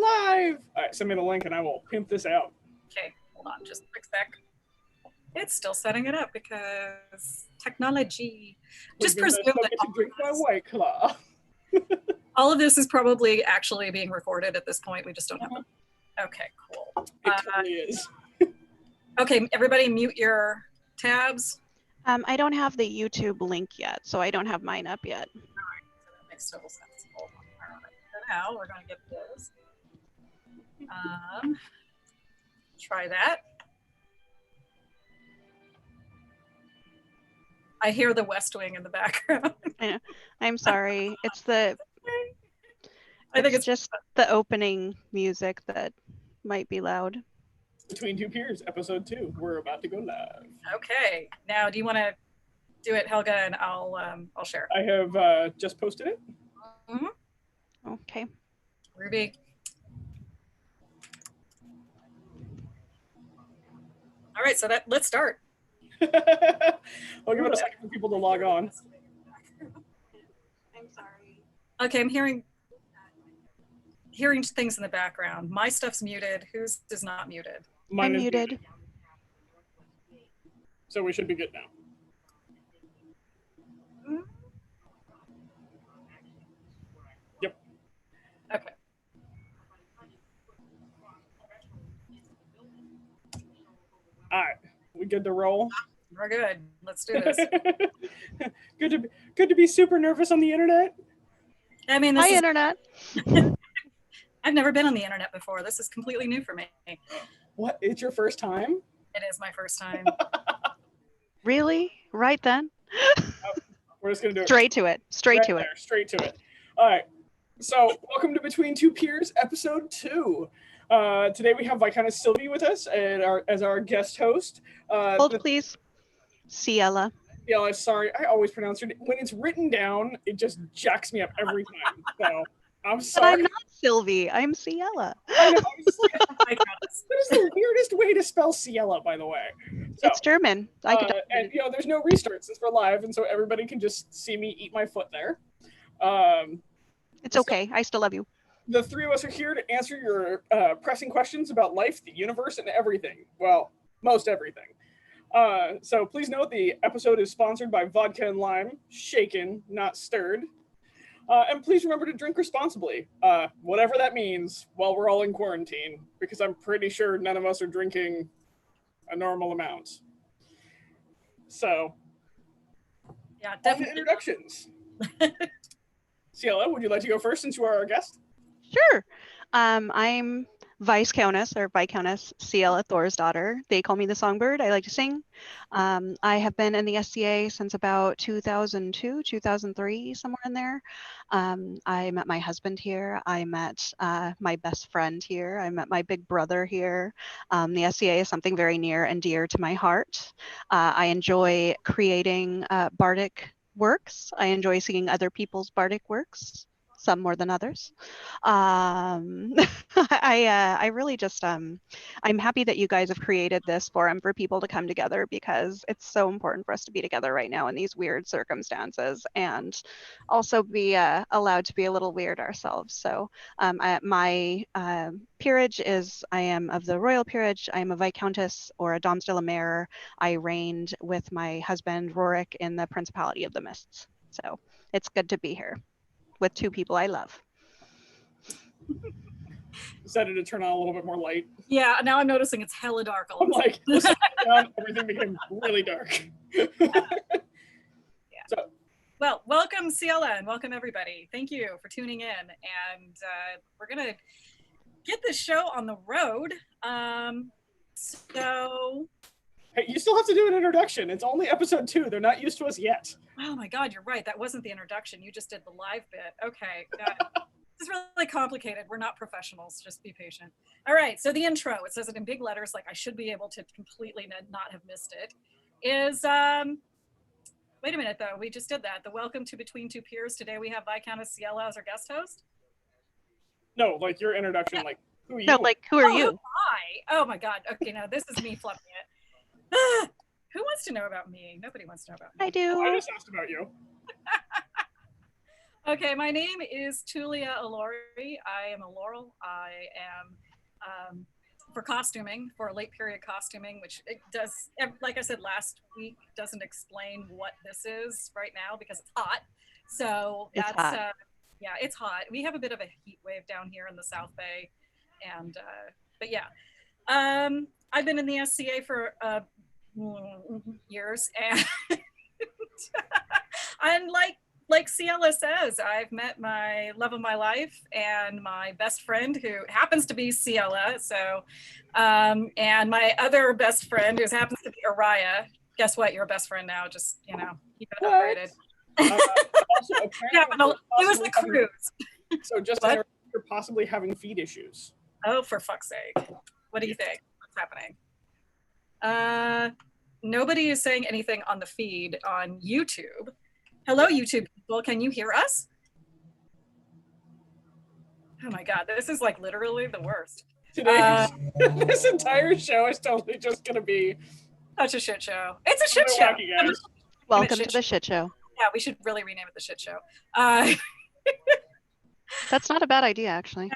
live. All right, send me the link and I will pimp this out. Okay, hold on, just a quick sec. It's still setting it up because technology. Just presume that to drink my White Claw. all of this is probably actually being recorded at this point. We just don't have them. Okay, cool. It totally is. Okay, everybody mute your tabs. I don't have the YouTube link yet, so I don't have mine up yet. All right, so that makes total sense. Hold on. All right, so now we're going to get this. Try that. I hear the West Wing in the background. I know. I'm sorry. It's the. I think it's just the opening music that might be loud. Between Two Peers, episode 2. We're about to go live. Okay. Now, do you want to do it, Helga, and I'll share. I have just posted it. Mm-hmm. Okay. Ruby. All right, so let's start. I'll give it a second for people to log on. I'm sorry. Okay, I'm hearing things in the background. My stuff's muted. Whose is not muted? Mine I'm is muted. So we should be good now. Yep. Okay. All right. We good to roll? We're good. Let's do this. Good to be super nervous on the internet. I mean, Hi, internet. I've never been on the internet before. This is completely new for me. What? It's your first time? It is my first time. Really? Right then? We're just going to do it. Straight to it. Straight to it. Straight to it. All right. So welcome to Between Two Peers, episode 2. Today we have Viscountess Syele with us as our guest host. Hold, please. Syele. Yeah, sorry. I always pronounce your name. When it's written down, it just jacks me up every time. So I'm sorry. But I'm not Sylvie. I'm Syele. I know. That is the weirdest way to spell Syele, by the way. So, it's German. And there's no restart since we're live, and so everybody can just see me eat my foot there. It's okay. I still love you. The three of us are here to answer your pressing questions about life, the universe, and everything. Well, most everything. So please note the episode is sponsored by Vodka and Lime, shaken, not stirred. And please remember to drink responsibly, whatever that means, while we're all in quarantine, because I'm pretty sure none of us are drinking a normal amount. So, yeah, definitely. Introductions. Syele, would you like to go first since you are our guest? Sure. I'm Viscountess Syele Thorsdottir. They call me the Songbird. I like to sing. I have been in the SCA since about 2002, 2003, somewhere in there. I met my husband here. I met my best friend here. I met my big brother here. The SCA is something very near and dear to my heart. I enjoy creating bardic works. I enjoy singing other people's bardic works. Some more than others. I really just, I'm happy that you guys have created this forum for people to come together, because it's so important for us to be together right now in these weird circumstances, and also be allowed to be a little weird ourselves. So my peerage is, I am of the royal peerage. I am a viscountess, or a Dame de la Mer. I reigned with my husband Rhawnie in the Principality of the Mists. So it's good to be here with two people I love. Decided to turn on a little bit more light. Yeah, now I'm noticing it's hella dark. I'm like, everything became really dark. Yeah. So, well, welcome Syele, and welcome everybody. Thank you for tuning in, and we're gonna get this show on the road. So. Hey, you still have to do an introduction. It's only episode 2. They're not used to us yet. Oh my God, you're right. That wasn't the introduction. You just did the live bit. Okay. This is really complicated. We're not professionals. Just be patient. All right. So the intro, it says it in big letters, like I should be able to completely not have missed it, is, wait a minute though. We just did that. The welcome to Between Two Peers. Today we have Viscountess Syele as our guest host. No, like your introduction, like who are you? No, like who are you? Hi. Oh my God. Okay, now this is me flubbing it. Who wants to know about me? Nobody wants to know about me. I do. I just asked about you. Okay, my name is Tulia Alori. I am a Laurel. I am for costuming, for late period costuming, which it does, like I said last week, doesn't explain what this is right now because it's hot. So It's that's, hot. yeah, it's hot. We have a bit of a heat wave down here in the South Bay. And, but yeah, I've been in the SCA for years, and and like Syele says, I've met my love of my life and my best friend who happens to be Syele. So, and my other best friend who happens to be Araya. Guess what? You're a best friend now. Just, keep it upgraded. Also, Yeah, apparently it was the cruise. So just to interrupt, you're possibly having feed issues. Oh, for fuck's sake. What do you think? What's happening? Nobody is saying anything on the feed on YouTube. Hello, YouTube people. Can you hear us? Oh my God, this is like literally the worst. Today, this entire show is totally just going to be such a shit show. It's a shit show. Welcome to the shit show. Yeah, we should really rename it the shit show. That's not a bad idea, actually.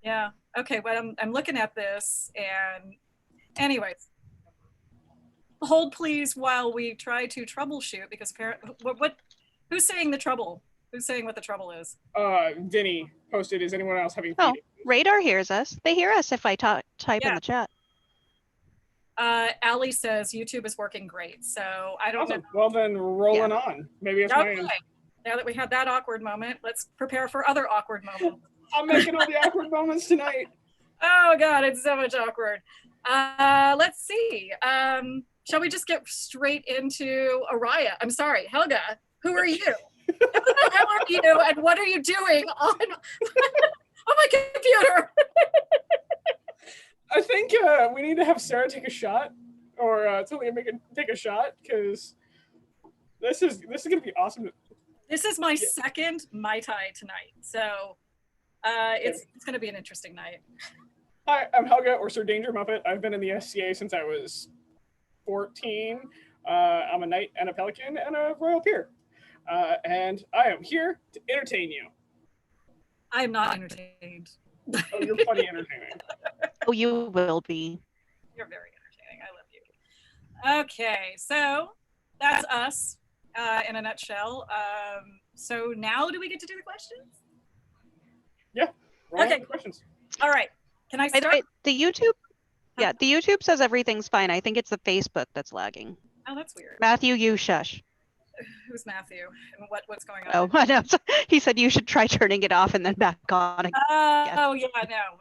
Yeah. Okay, well, I'm looking at this, and anyways, hold please while we try to troubleshoot, because who's saying the trouble? Who's saying what the trouble is? Vinny posted, is anyone else having feed Oh, Radar hears us. They hear us if I type in the chat. Allie says YouTube is working great, so I don't know. Well, then rolling on. Maybe it's okay. Now that we had that awkward moment, let's prepare for other awkward moments. I'm making all the awkward moments tonight. Oh God, it's so much awkward. Let's see. Shall we just get straight into Araya? I'm sorry, Helga. Who are you? Who the hell are you? And what are you doing on my computer? I think we need to have Sarah take a shot, or Talia take a shot, because this is gonna be awesome. This is my second Mai Tai tonight, so it's gonna be an interesting night. Hi, I'm Helga, or Sir Danger Muppet. I've been in the SCA since I was 14. I'm a knight and a pelican and a royal peer, and I am here to entertain you. I am not entertained. Oh, you're funny entertaining. Oh, you will be. You're very entertaining. I love you. Okay, so that's us in a nutshell. So now do we get to do the questions? Yeah. Okay. Questions. All right. Can I start? By the way, the YouTube, the YouTube says everything's fine. I think it's the Facebook that's lagging. Oh, that's weird. Matthew, you shush. Who's Matthew? And what's going on? Oh, I know. He said you should try turning it off and then back on again. Oh, yeah, no.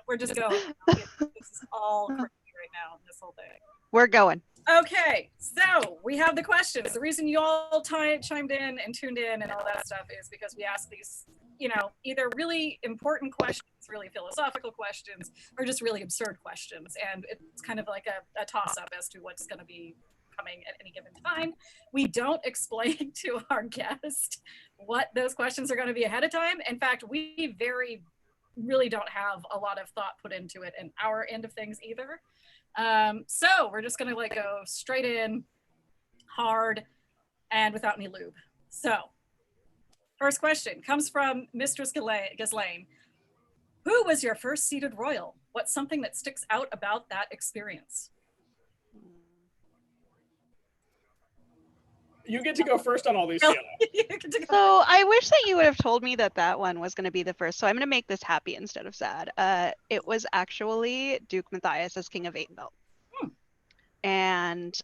We're just going. This is all crazy right now, this whole thing. We're going. Okay, so we have the questions. The reason you all chimed in and tuned in and all that stuff is because we ask these, either really important questions, really philosophical questions, or just really absurd questions. And it's kind of like a toss-up as to what's going to be coming at any given time. We don't explain to our guest what those questions are going to be ahead of time. In fact, we really don't have a lot of thought put into it in our end of things either. So we're just going to go straight in hard and without any lube. So first question comes from Mistress Ghislaine. Who was your first seated royal? What's something that sticks out about that experience? You get to go first on all these, Syele. So I wish that you would have told me that one was going to be the first. So I'm going to make this happy instead of sad. It was actually Duke Matthias as King of Atenville. And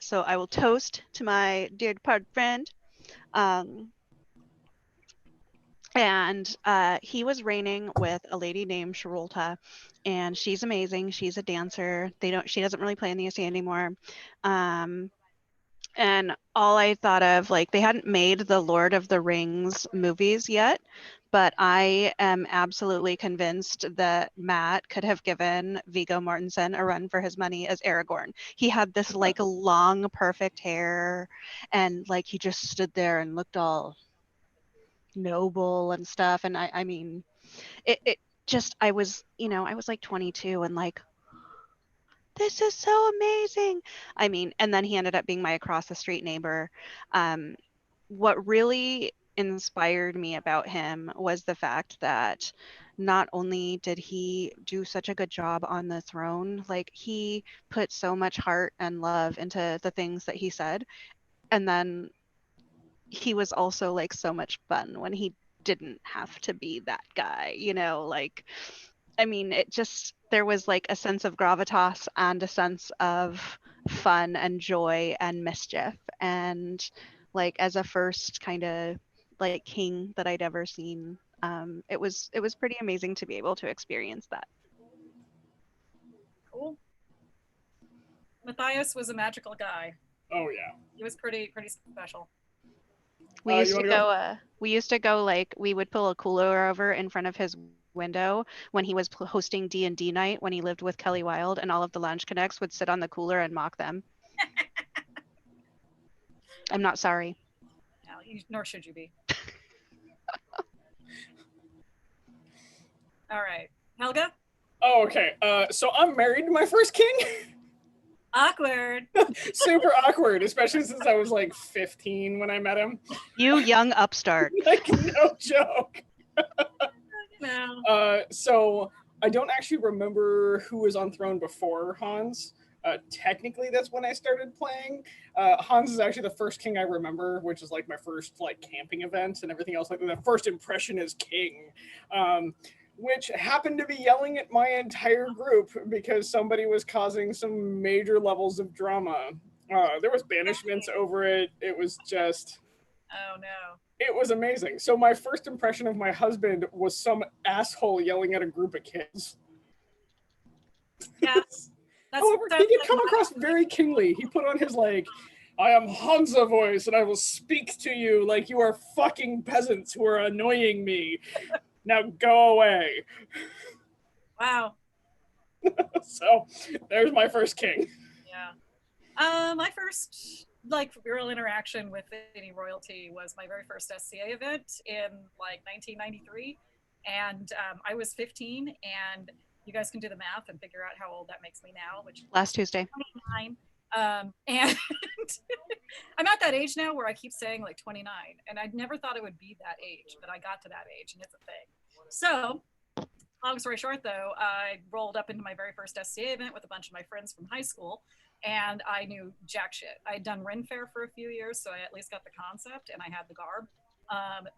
so I will toast to my dear departed friend. And he was reigning with a lady named Sharulta, and she's amazing. She's a dancer. She doesn't really play in the SCA anymore. And all I thought of, they hadn't made the Lord of the Rings movies yet, but I am absolutely convinced that Matt could have given Viggo Mortensen a run for his money as Aragorn. He had this long, perfect hair, and he just stood there and looked all noble and stuff. And I mean, I was 22 and this is so amazing. I mean, and then he ended up being my across the street neighbor. what really inspired me about him was the fact that not only did he do such a good job on the throne, like he put so much heart and love into the things that he said. And then he was also like so much fun when he didn't have to be that guy, like I mean, it just, there was like a sense of gravitas and a sense of fun and joy and mischief. And like as a first kind of like king that I'd ever seen, it was pretty amazing to be able to experience that. Cool. Matthias was a magical guy. Oh yeah. He was pretty special. We used you to wanna go, go? we used to go like we would pull a cooler over in front of his window when he was hosting D&D night when he lived with Kelly Wilde, and all of the Lounge Connects would sit on the cooler and mock them. I'm not sorry. No, nor should you be. All right, Helga. Oh, okay. So I'm married to my first king. Awkward. Super awkward, especially since I was like 15 when I met him. You young upstart. Like, no joke. No. So I don't actually remember who was on throne before Hans. Technically, that's when I started playing. Hans is actually the first king I remember, which is like my first like camping event and everything else. Like the first impression as king, which happened to be yelling at my entire group because somebody was causing some major levels of drama. There was banishments over it. It was just. Oh no. It was amazing. So my first impression of my husband was some asshole yelling at a group of kids. Yeah. However, he did come across very kingly. He put on his like, I am Hansa voice and I will speak to you like you are fucking peasants who are annoying me. Now go away. Wow. So there's my first king. Yeah. My first like real interaction with any royalty was my very first SCA event in like 1993. And I was 15, and you guys can do the math and figure out how old that makes me now, which Last Tuesday. 29. And I'm at that age now where I keep saying like 29, and I never thought it would be that age, but I got to that age and it's a thing. So long story short though, I rolled up into my very first SCA event with a bunch of my friends from high school, and I knew jack shit. I had done Ren Fair for a few years, so I at least got the concept and I had the garb.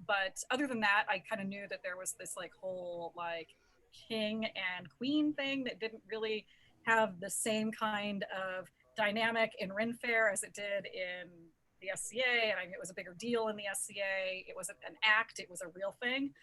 But other than that, I kind of knew that there was this like whole like king and queen thing that didn't really have the same kind of dynamic in Ren Fair as it did in the SCA, and I knew it was a bigger deal in the SCA. It wasn't an act, it was a real thing.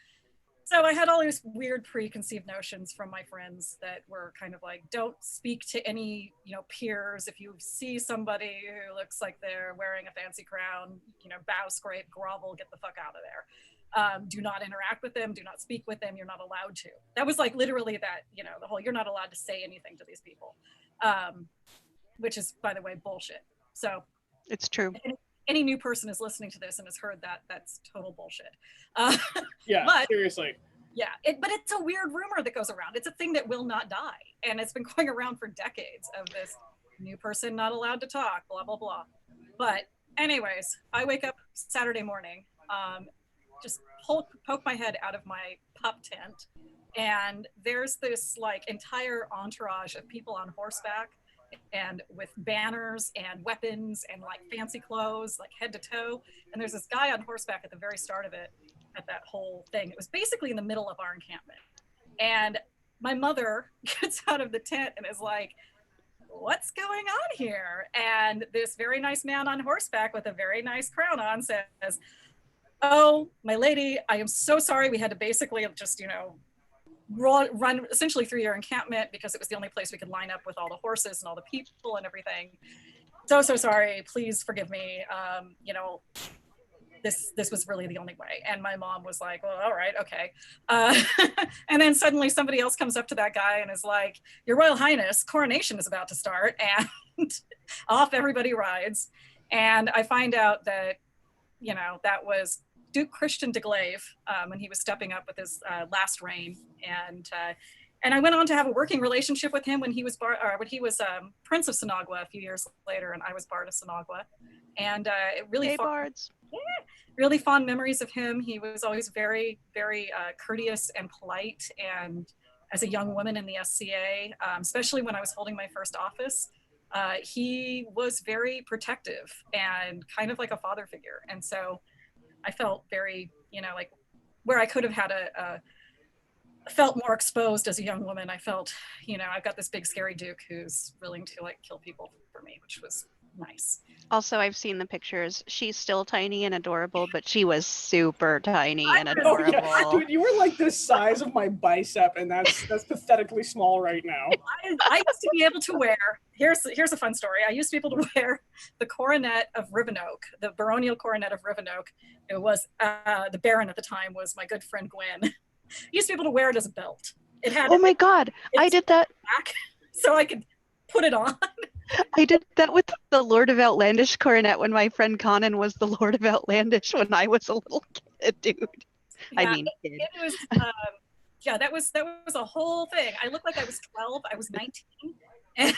So I had all these weird preconceived notions from my friends that were kind of like, don't speak to any, peers. If you see somebody who looks like they're wearing a fancy crown, bow, scrape, grovel, get the fuck out of there. Do not interact with them. Do not speak with them. You're not allowed to. That was like literally that, the whole, you're not allowed to say anything to these people, which is, by the way, bullshit. So it's true. Any new person is listening to this and has heard that, that's total bullshit. Yeah, seriously. Yeah, but it's a weird rumor that goes around. It's a thing that will not die. And it's been going around for decades of this new person not allowed to talk, blah, blah, blah. But anyways, I wake up Saturday morning, just poke my head out of my pup tent. And there's this like entire entourage of people on horseback and with banners and weapons and like fancy clothes, like head to toe. And there's this guy on horseback at the very start of it, at that whole thing. It was basically in the middle of our encampment. And my mother gets out of the tent and is like, what's going on here? And this very nice man on horseback with a very nice crown on says, oh, my lady, I am so sorry. We had to basically just, run essentially through your encampment because it was the only place we could line up with all the horses and all the people and everything. So sorry, please forgive me. This was really the only way. And my mom was like, well, all right, okay. And then suddenly somebody else comes up to that guy and is like, Your Royal Highness, coronation is about to start. And off everybody rides. And I find out that, that was Duke Christian de Glaive when he was stepping up with his last reign, and I went on to have a working relationship with him when he was Prince of Sinagua a few years later, and I was Bard of Sinagua, and it really hey, Bards. Really fond memories of him. He was always very, very courteous and polite. And as a young woman in the SCA, especially when I was holding my first office, he was very protective and kind of like a father figure. And so I felt very, like where I could have had felt more exposed as a young woman. I felt, I've got this big scary Duke who's willing to like kill people for me, which was nice. Also, I've seen the pictures. She's still tiny and adorable, but she was super tiny and adorable. Oh, yeah. Dude, you were like the size of my bicep, and that's pathetically small right now. I used to be able to wear, here's a fun story. I used to be able to wear the coronet of Rivenoak, the baronial coronet of Rivenoak. It was, the Baron at the time was my good friend Gwen. I used to be able to wear it as a belt. It had. Oh my God, I did that. Back, so I could put it on. I did that with the Lord of Outlandish coronet when my friend Conan was the Lord of Outlandish when I was a little kid, dude. Yeah, I mean, it was, yeah, that was a whole thing. I looked like I was 12. I was 19. And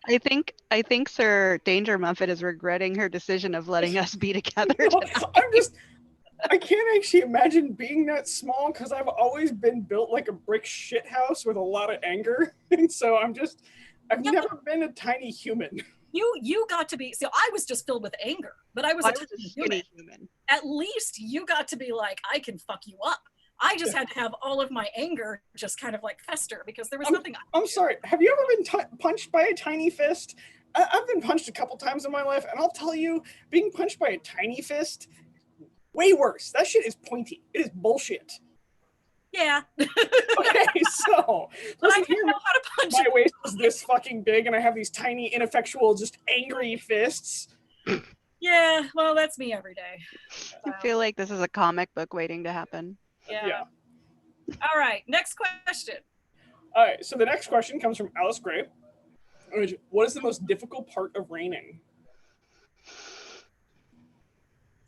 I think Sir Danger Muffet is regretting her decision of letting us be together. No, I can't actually imagine being that small because I've always been built like a brick shithouse with a lot of anger. And so I've never been a tiny human. You got to be, I was just filled with anger, but I was a tiny human. At least you got to be like, I can fuck you up. I just had to have all of my anger just kind of like fester because there was nothing. I'm sorry. Have you ever been punched by a tiny fist? I've been punched a couple times in my life, and I'll tell you, being punched by a tiny fist, way worse. That shit is pointy. It is bullshit. Yeah. Okay, so listen here, know how to punch my waist is this fucking big, and I have these tiny, ineffectual, just angry fists. Yeah, well, that's me every day. I feel like this is a comic book waiting to happen. Yeah. All right, next question. All right, so the next question comes from Alice Gray. What is the most difficult part of reigning?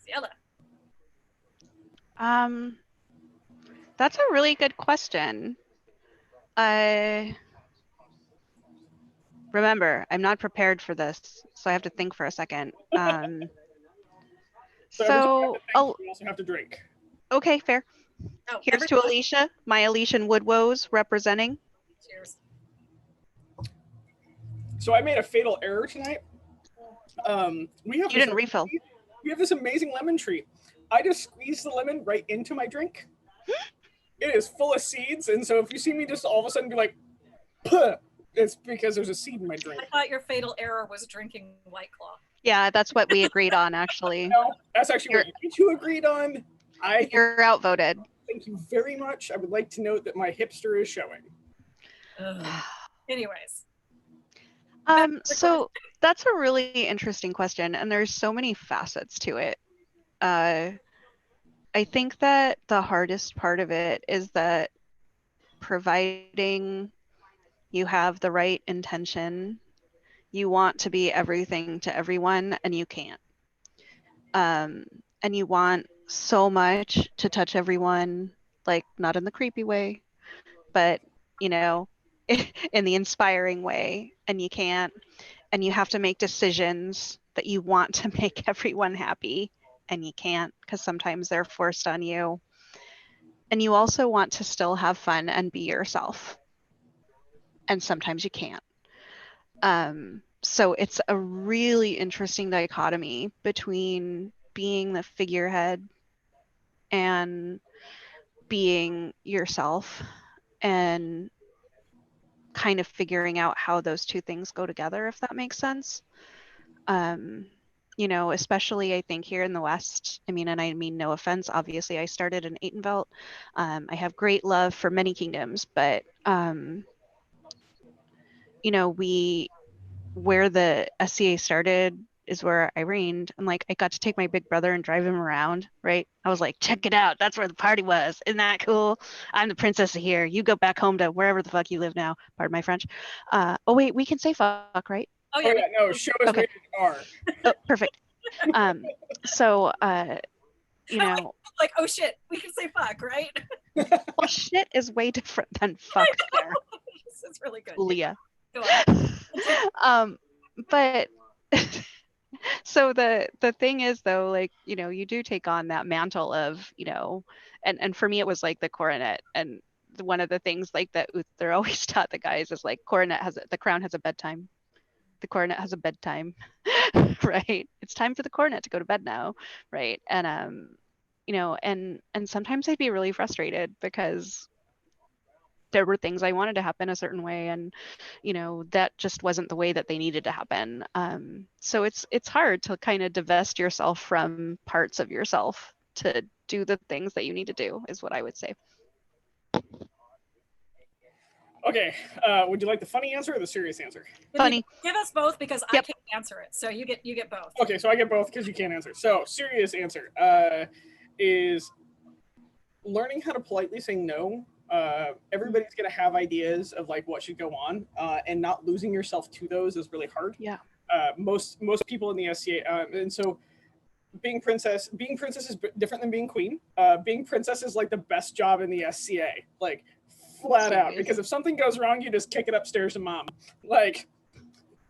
Syele. That's a really good question. Remember, I'm not prepared for this, so I have to think for a second. So we also have to drink. Okay, fair. Oh, Here's to Alicia, my Alician Woodwoes representing. Cheers. So I made a fatal error tonight. You didn't refill. We have this amazing lemon tree. I just squeezed the lemon right into my drink. It is full of seeds, and so if you see me just all of a sudden be like, puh, it's because there's a seed in my drink. I thought your fatal error was drinking White Claw. Yeah, that's what we agreed on, actually. No, that's actually what you two agreed on. You're outvoted. Thank you very much. I would like to note that my hipster is showing. Anyways. So that's a really interesting question, and there's so many facets to it. I think that the hardest part of it is that providing you have the right intention, you want to be everything to everyone, and you can't. And you want so much to touch everyone, like not in the creepy way, but in the inspiring way, and you can't. And you have to make decisions that you want to make everyone happy, and you can't because sometimes they're forced on you. And you also want to still have fun and be yourself, and sometimes you can't. So it's a really interesting dichotomy between being the figurehead and being yourself, and kind of figuring out how those two things go together, if that makes sense. Especially I think here in the West, and I mean no offense, obviously I started in Atenvelt. I have great love for many kingdoms, but where the SCA started is where I reigned, and like I got to take my big brother and drive him around, right? I was like, check it out, that's where the party was. Isn't that cool? I'm the princess of here. You go back home to wherever the fuck you live now. Pardon my French. Oh wait, we can say fuck, right? Oh yeah, no, show us okay. rated R. Oh, perfect. like, oh shit, we can say fuck, right? Well, shit is way different than fuck there. This is really good. Leah. Go on. But So the thing is though, like, you know, you do take on that mantle of, you know, and for me it was like the coronet. And one of the things like that they're always taught the guys is like the crown has a bedtime. The coronet has a bedtime. Right? It's time for the coronet to go to bed now, right? And you know, and sometimes I'd be really frustrated because there were things I wanted to happen a certain way, and you know that just wasn't the way that they needed to happen. So it's hard to kind of divest yourself from parts of yourself to do the things that you need to do, is what I would say. Okay, would you like the funny answer or the serious answer? Funny. Give us both because I Yep. can't answer it. So you get both. Okay, so I get both because you can't answer. So serious answer is learning how to politely say no. Everybody's gonna have ideas of like what should go on, and not losing yourself to those is really hard. Yeah. Most people in the SCA, and so being princess is different than being queen. Being princess is like the best job in the SCA, like flat out. Because if something goes wrong, you just kick it upstairs to mom. Like,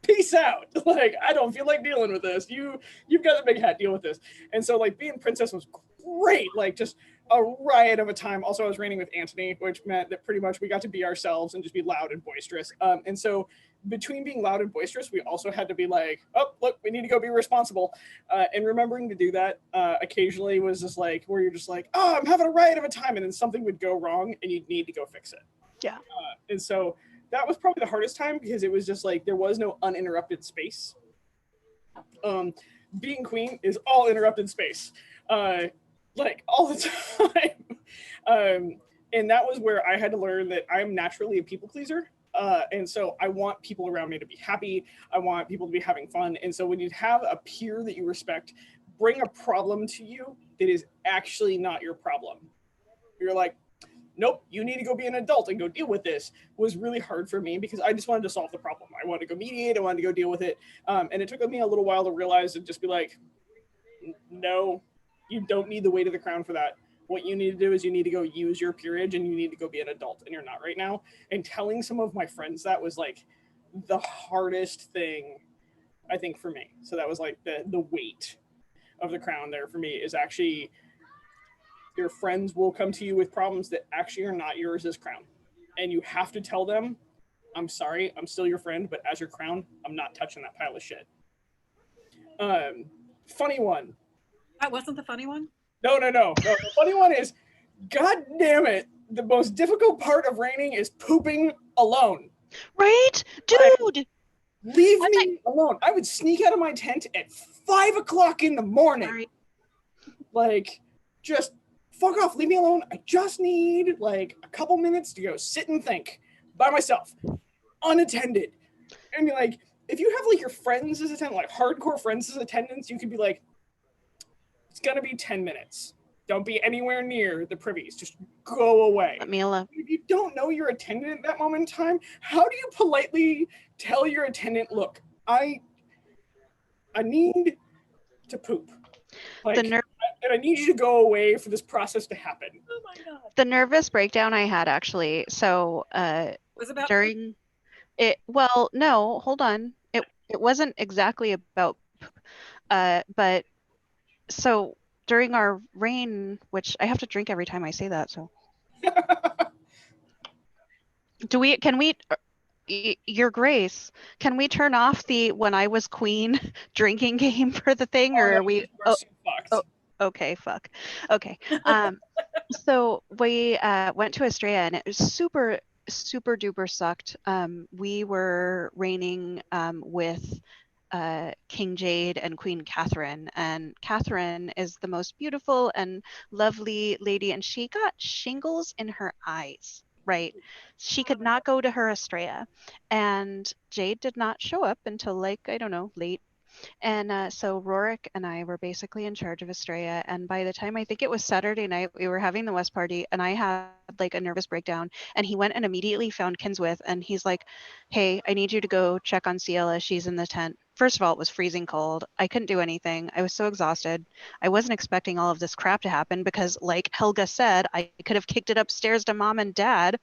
peace out. Like, I don't feel like dealing with this. You've got the big hat, deal with this. And so like being princess was great. Like just a riot of a time. Also, I was reigning with Antony, which meant that pretty much we got to be ourselves and just be loud and boisterous. And so between being loud and boisterous, we also had to be like, oh, look, we need to go be responsible. And remembering to do that occasionally was just like, where you're just like, oh, I'm having a riot of a time. And then something would go wrong and you'd need to go fix it. Yeah. And so that was probably the hardest time because it was just like, there was no uninterrupted space. Being queen is all interrupted space. Like all the time. And that was where I had to learn that I'm naturally a people pleaser. And so I want people around me to be happy. I want people to be having fun. And so when you have a peer that you respect bring a problem to you that is actually not your problem, you're like, nope, you need to go be an adult and go deal with this, was really hard for me because I just wanted to solve the problem. I wanted to go mediate. I wanted to go deal with it. And it took me a little while to realize and just be like, no, you don't need the weight of the crown for that. What you need to do is you need to go use your peerage and you need to go be an adult, and you're not right now. And telling some of my friends that was like the hardest thing, I think, for me. So that was like the weight of the crown there for me is actually your friends will come to you with problems that actually are not yours as crown. And you have to tell them, I'm sorry, I'm still your friend, but as your crown, I'm not touching that pile of shit. Funny one. That wasn't the funny one? No. The funny one is, God damn it, the most difficult part of reigning is pooping alone. Right? Dude! Leave me alone. I would sneak out of my tent at 5 o'clock in the morning. Sorry. Like, just fuck off, leave me alone. I just need like a couple minutes to go sit and think by myself, unattended. And like, if you have like your friends as attendant, like hardcore friends as attendants, you could be like, it's gonna be 10 minutes. Don't be anywhere near the privies. Just go away. Let me alone. If you don't know your attendant at that moment in time, how do you politely tell your attendant, look, I need to poop. Like, and I need you to go away for this process to happen. Oh my God. The nervous breakdown I had actually, so Was about during it, well, no, hold on. It wasn't exactly about but so during our reign, which I have to drink every time I say that, so can we your grace, can we turn off the when I was queen drinking game for the thing, or are we okay, fuck. Okay. So we went to Estrella and it was super duper sucked. We were reigning with King Jade and Queen Catherine, and Catherine is the most beautiful and lovely lady, and she got shingles in her eyes. Right. She could not go to her Estrella, and Jade did not show up until like, I don't know, late. And so Rorik and I were basically in charge of Estrella. And by the time I think it was Saturday night, we were having the West party and I had like a nervous breakdown. And he went and immediately found Kinswith and he's like, hey, I need you to go check on Syele. She's in the tent. First of all, it was freezing cold. I couldn't do anything. I was so exhausted. I wasn't expecting all of this crap to happen because, like Helga said, I could have kicked it upstairs to mom and dad.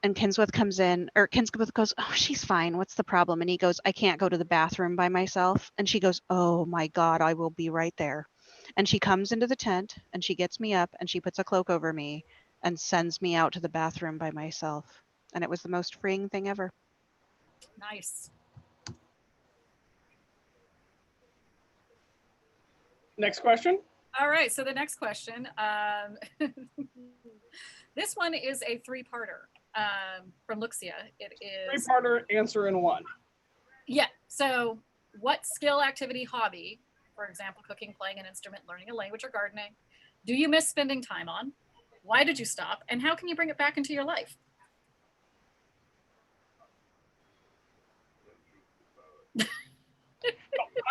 And Kinsworth comes in, or Kinsworth goes, "Oh, she's fine. What's the problem?" And he goes, "I can't go to the bathroom by myself." And she goes, "Oh my God, I will be right there." And she comes into the tent and she gets me up and she puts a cloak over me and sends me out to the bathroom by myself. And it was the most freeing thing ever. Nice. Next question. All right, so the next question. This one is a three-parter from Luxia. It is Three-parter, answer in one. Yeah. So, what skill, activity, hobby, for example, cooking, playing an instrument, learning a language, or gardening, do you miss spending time on? Why did you stop? And how can you bring it back into your life?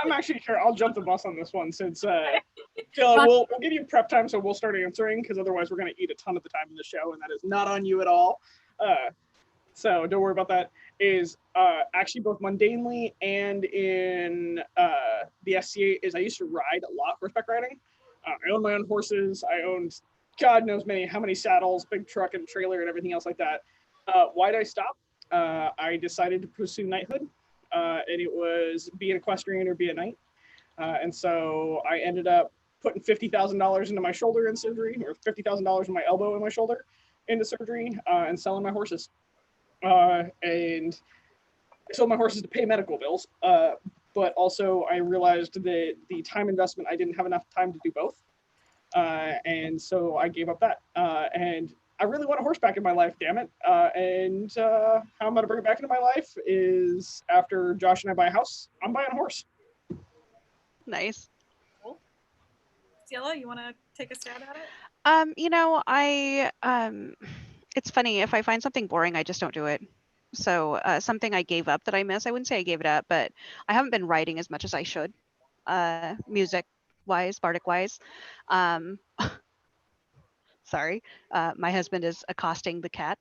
I'm actually sure I'll jump the bus on this one since we'll give you prep time, so we'll start answering because otherwise we're going to eat a ton of the time in the show, and that is not on you at all. So don't worry about that. Is actually both mundanely and in the SCA is I used to ride a lot, horseback riding. I owned my own horses. I owned God knows how many saddles, big truck and trailer and everything else like that. Why did I stop? I decided to pursue knighthood. And it was be an equestrian or be a knight. And so I ended up putting $50,000 into my shoulder in surgery, or $50,000 in my elbow and my shoulder into surgery, and selling my horses. And I sold my horses to pay medical bills. But also I realized that the time investment, I didn't have enough time to do both. And so I gave up that. And I really want a horseback in my life, damn it. And how I'm going to bring it back into my life is after Josh and I buy a house, I'm buying a horse. Nice. Cool. Syele, you want to take a stab at it? It's funny. If I find something boring, I just don't do it. So something I gave up that I miss, I wouldn't say I gave it up, but I haven't been writing as much as I should, music-wise, bardic-wise. Sorry, my husband is accosting the cat.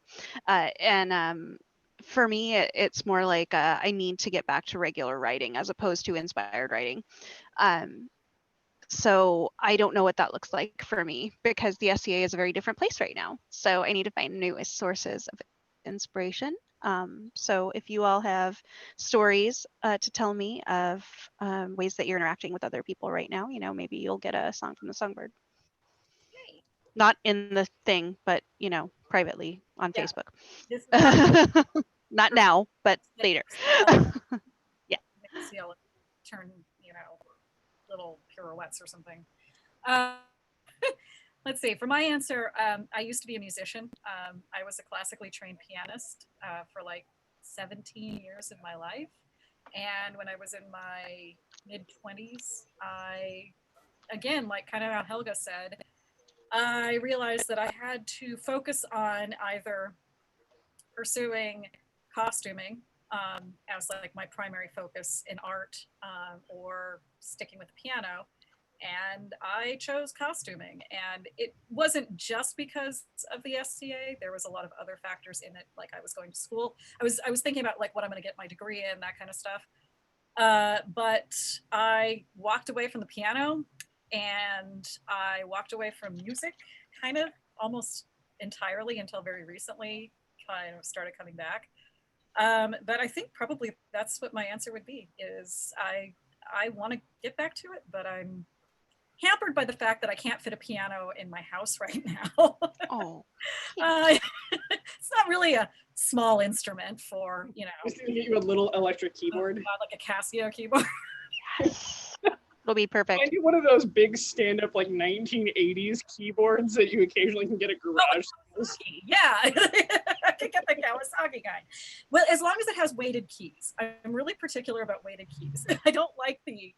For me, it's more like I need to get back to regular writing as opposed to inspired writing. So I don't know what that looks like for me because the SCA is a very different place right now. So I need to find new sources of inspiration. So if you all have stories to tell me of ways that you're interacting with other people right now, maybe you'll get a song from the Songbird. Yay. Not in the thing, but privately on Facebook. Not now, but later. Yeah. Syele turn, little pirouettes or something. Let's see. For my answer, I used to be a musician. I was a classically trained pianist for like 17 years of my life. And when I was in my mid-20s, again, like kind of how Helga said, I realized that I had to focus on either pursuing costuming as like my primary focus in art or sticking with the piano. And I chose costuming, and it wasn't just because of the SCA. There was a lot of other factors in it. Like I was going to school. I was thinking about like what I'm going to get my degree in, that kind of stuff. But I walked away from the piano, and I walked away from music kind of almost entirely until very recently kind of started coming back. But I think probably that's what my answer would be is I want to get back to it, but I'm hampered by the fact that I can't fit a piano in my house right now. Oh. It's not really a small instrument for, Just to get you a little electric keyboard. Like a Casio keyboard. Yes. It'll be perfect. I need one of those big stand-up like 1980s keyboards that you occasionally can get at garage sales. Yeah, I can get the Kawasaki kind. Well, as long as it has weighted keys. I'm really particular about weighted keys. I don't like the,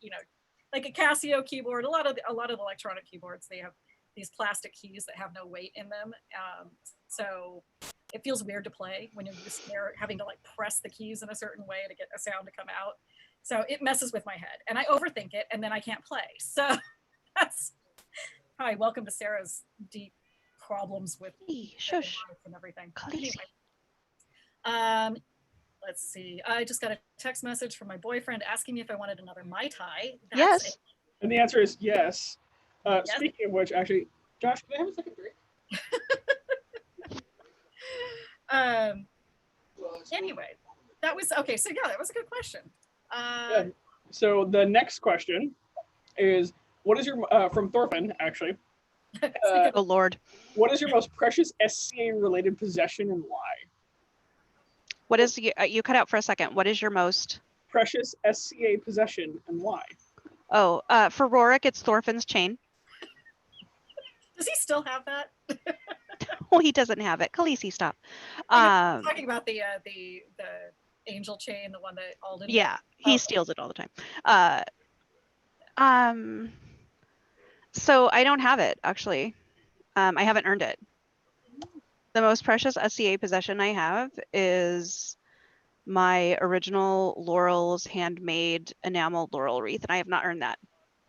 like a Casio keyboard. A lot of the electronic keyboards, they have these plastic keys that have no weight in them. So it feels weird to play when you're used to having to like press the keys in a certain way to get a sound to come out. So it messes with my head, and I overthink it, and then I can't play. So that's hi. Welcome to Sarah's deep problems with shush and everything. Anyway. Let's see. I just got a text message from my boyfriend asking me if I wanted another Mai Tai. Yes. And the answer is yes. Yes. Speaking of which, actually, Josh, can I have a second drink? Anyway, that was okay. So yeah, that was a good question. Yeah. So the next question is, what is your from Thorfinn actually? Oh Lord. What is your most precious SCA related possession and why? What is you cut out for a second? What is your most Precious SCA possession and why? Oh, for Rorik, it's Thorfinn's chain. Does he still have that? Oh, he doesn't have it. Khaleesi, stop. I'm talking about the angel chain, the one that Alden. Yeah, he steals it all the time. So I don't have it actually. I haven't earned it. The most precious SCA possession I have is my original Laurel's handmade enameled laurel wreath, and I have not earned that.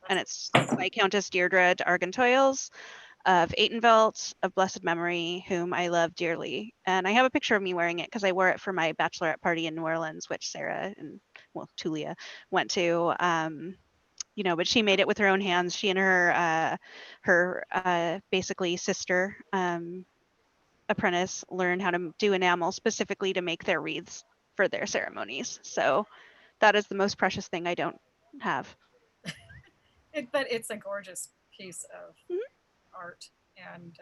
And it's by Countess Deirdre de Argenteuils of Aitenvelt of blessed memory, whom I love dearly. And I have a picture of me wearing it because I wore it for my bachelorette party in New Orleans, which Sarah and Tulia went to. But she made it with her own hands. She and her basically sister apprentice learned how to do enamel specifically to make their wreaths for their ceremonies. So that is the most precious thing I don't have. But it's a gorgeous piece of art, and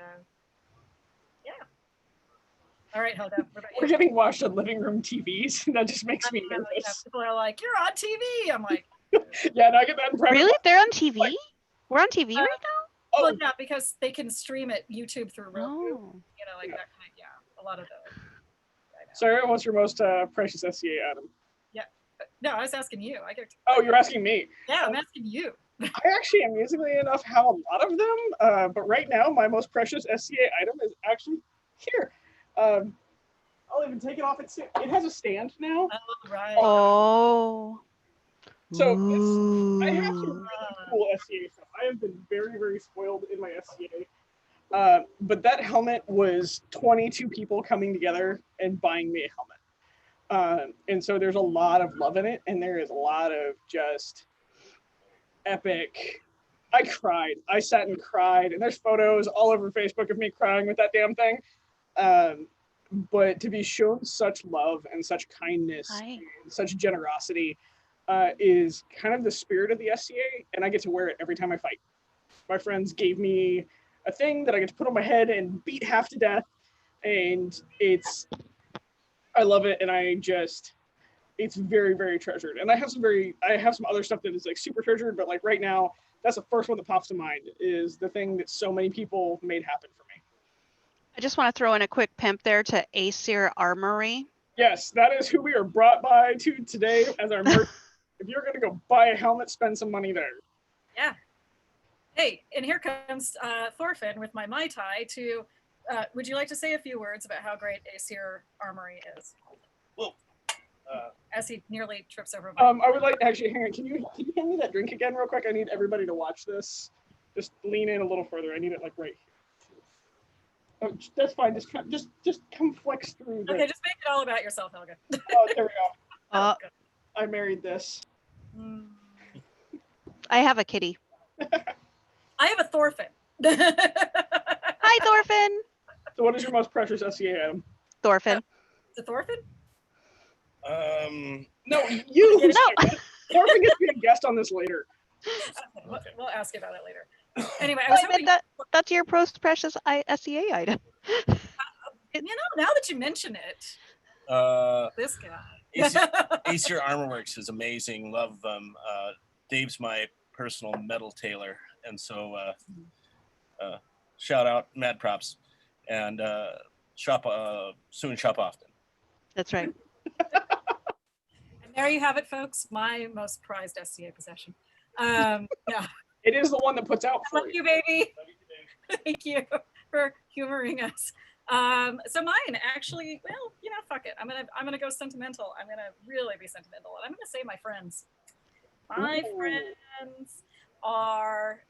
yeah. All right, Helga. We're getting watched on living room TVs. That just makes me nervous. Yeah, people are like, "You're on TV." I'm like, yeah, no, I get that impression. Really? They're on TV? Like, we're on TV right now? Oh. Well, yeah, because they can stream it YouTube through Roku. Like that kind of, a lot of those. Sarah, what's your most precious SCA item? Yeah. No, I was asking you. Oh, you're asking me. Yeah, I'm asking you. I actually, amusingly enough, have a lot of them. But right now, my most precious SCA item is actually here. I'll even take it off. It has a stand now. Oh, right. Oh. So I have some really cool SCA stuff. I have been very, very spoiled in my SCA. But that helmet was 22 people coming together and buying me a helmet. And so there's a lot of love in it, and there is a lot of just epic. I cried. I sat and cried, and there's photos all over Facebook of me crying with that damn thing. But to be shown such love and such kindness and such generosity is kind of the spirit of the SCA, and I get to wear it every time I fight. My friends gave me a thing that I get to put on my head and beat half to death, and I love it, and it's very, very treasured. And I have some other stuff that is like super treasured, but like right now, that's the first one that pops to mind is the thing that so many people made happen for me. I just want to throw in a quick pimp there to Aesir Armory. Yes, that is who we are brought by to today as our merch. If you're going to go buy a helmet, spend some money there. Yeah. Hey, and here comes Thorfinn with my Mai Tai to, would you like to say a few words about how great Aesir Armory is? Well, as he nearly trips over. I would like to actually, hang on, can you hand me that drink again real quick? I need everybody to watch this. Just lean in a little further. I need it like right here. Oh, that's fine. Just come flex through. Okay, just make it all about yourself, Helga. Oh, there we go. I married this. I have a kitty. I have a Thorfinn. Hi, Thorfinn. So what is your most precious SCA item? Thorfinn. Is it Thorfinn? No, you. No. Thorfinn gets to be a guest on this later. Okay, we'll ask you about it later. Anyway, I was hoping that's your most precious SCA item. Now that you mention it, this guy. Aesir Armorworks is amazing. Love them. Dave's my personal metal tailor, and so shout out, mad props, and shop soon, shop often. That's right. And there you have it, folks. My most prized SCA possession. Yeah. It is the one that puts out. Love you, baby. Thank you for humoring us. So mine actually, well, fuck it. I'm gonna go sentimental. I'm gonna really be sentimental, and I'm gonna say my friends. My friends are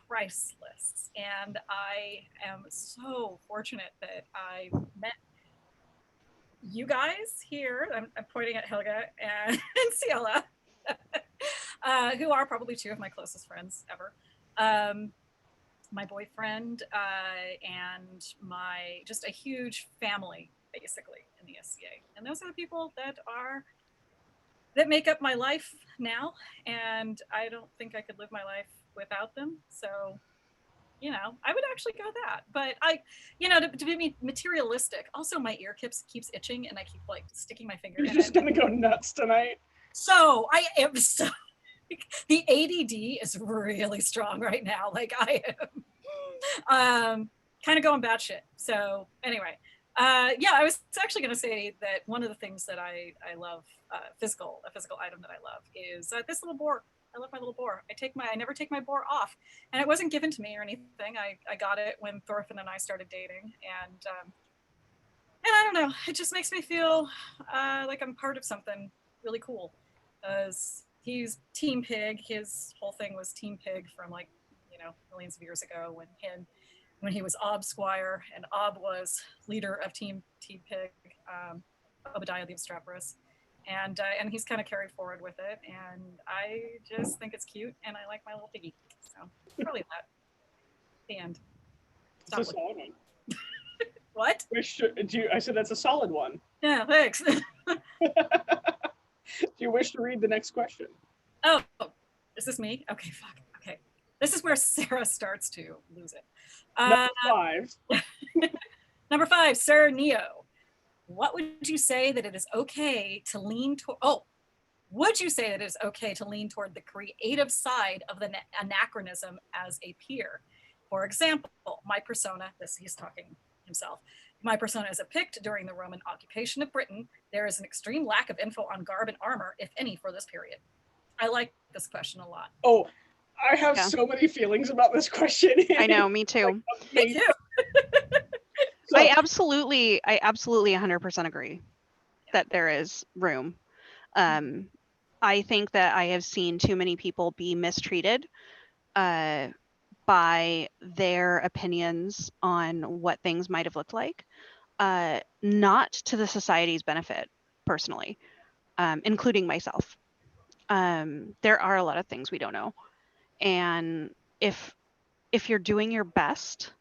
priceless, and I am so fortunate that I met you guys here. I'm pointing at Helga and Syele, who are probably two of my closest friends ever. My boyfriend and just a huge family basically, in the SCA. And those are the people that make up my life now. And I don't think I could live my life without them. So, you know, I would actually go that. But to be materialistic, also my ear keeps itching and I keep like sticking my finger You're in just it. gonna go nuts tonight. So I am so the ADD is really strong right now. Like I am kind of going batshit. So anyway, yeah, I was actually going to say that one of the things that I love, a physical item that I love is this little boar. I love my little boar. I never take my boar off, and it wasn't given to me or anything. I got it when Thorfinn and I started dating, and I don't know. It just makes me feel like I'm part of something really cool. Because he's Team Pig. His whole thing was Team Pig from like, millions of years ago when he was Ob Squire and Ob was leader of Team Pig, Obadiah the Obstreperous. And he's kind of carried forward with it. And I just think it's cute and I like my little piggy. So probably that. The end. It's a solid one. What? I said that's a solid one. Yeah, thanks. Do you wish to read the next question? Oh, is this me? Okay, fuck. Okay. This is where Sarah starts to lose it. Number 5. Number 5, Sir Neo. What would you say that it is okay to lean toward? Would you say that it is okay to lean toward the creative side of the anachronism as a peer? For example, my persona, he's talking himself. My persona is a Pict during the Roman occupation of Britain. There is an extreme lack of info on garb and armor, if any, for this period. I like this question a lot. Oh, I have so many feelings about this question. I know, me too. Me too. So, I absolutely 100% agree that there is room. I think that I have seen too many people be mistreated by their opinions on what things might have looked like, not to the society's benefit, personally, including myself. There are a lot of things we don't know. And if you're doing your best,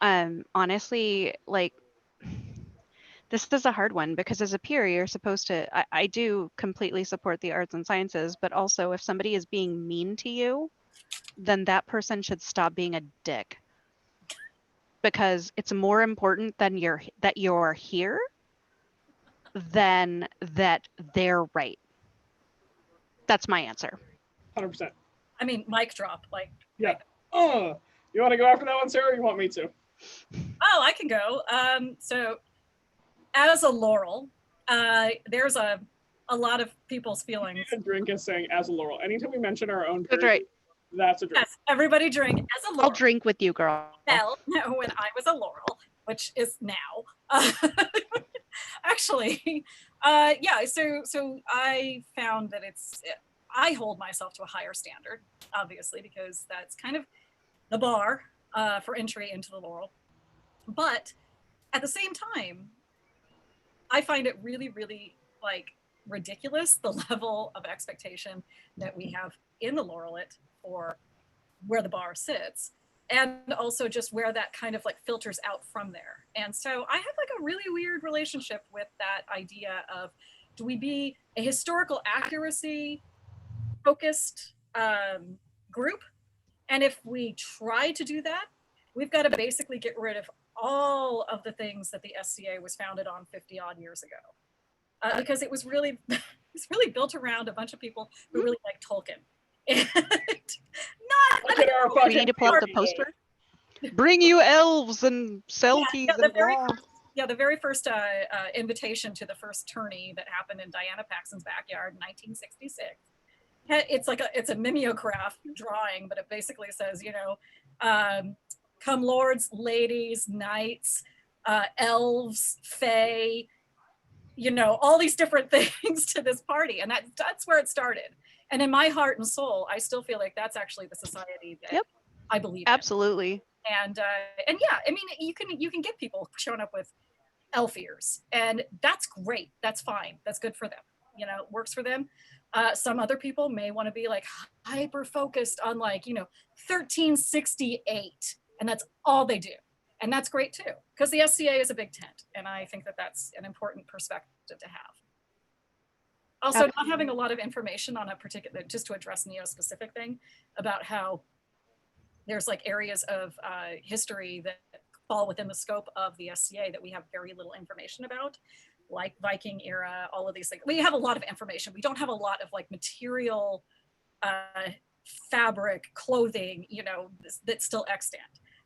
honestly, like, this is a hard one because as a peer, you're supposed to, I do completely support the arts and sciences, but also if somebody is being mean to you, then that person should stop being a dick, because it's more important that you're here than that they're right. That's my answer. 100%. I mean, mic drop. Like, yeah. You want to go after that one, Sarah, or you want me to? Oh, I can go. So as a Laurel, there's a lot of people's feelings. A drink is saying as a Laurel. Anytime we mention our own drink, That's right. That's a drink. Yes, everybody drink as a Laurel. I'll drink with you, girl. Well, no, when I was a Laurel, which is now. Actually, yeah, so I found that I hold myself to a higher standard, obviously, because that's kind of the bar for entry into the Laurel. But at the same time, I find it really, really ridiculous, the level of expectation that we have in the Laureate for where the bar sits, and also just where that kind of filters out from there. And so I have a really weird relationship with that idea of, do we be a historical accuracy focused group? And if we try to do that, we've got to basically get rid of all of the things that the SCA was founded on 50 odd years ago. Because it was really built around a bunch of people who really like Tolkien. And we need to pull up the poster. Bring you elves and selkies the very first invitation to the first tourney that happened in Diana Paxson's backyard in 1966. It's a mimeograph drawing, but it basically says, come lords, ladies, knights, elves, fae, all these different things to this party. And that's where it started. And in my heart and soul, I still feel like that's actually the society that I believe in. Absolutely. And yeah, I mean, you can get people showing up with elf ears, and that's great. That's fine. That's good for them. It works for them. Some other people may want to be hyper focused on 1368, and that's all they do. And that's great too, because the SCA is a big tent. And I think that that's an important perspective to have. Also, not having a lot of information on a particular, just to address Neo's specific thing about how there's like areas of history that fall within the scope of the SCA that we have very little information about, like Viking era, all of these things. We have a lot of information. We don't have a lot of like material, fabric, clothing, you know, that's still extant.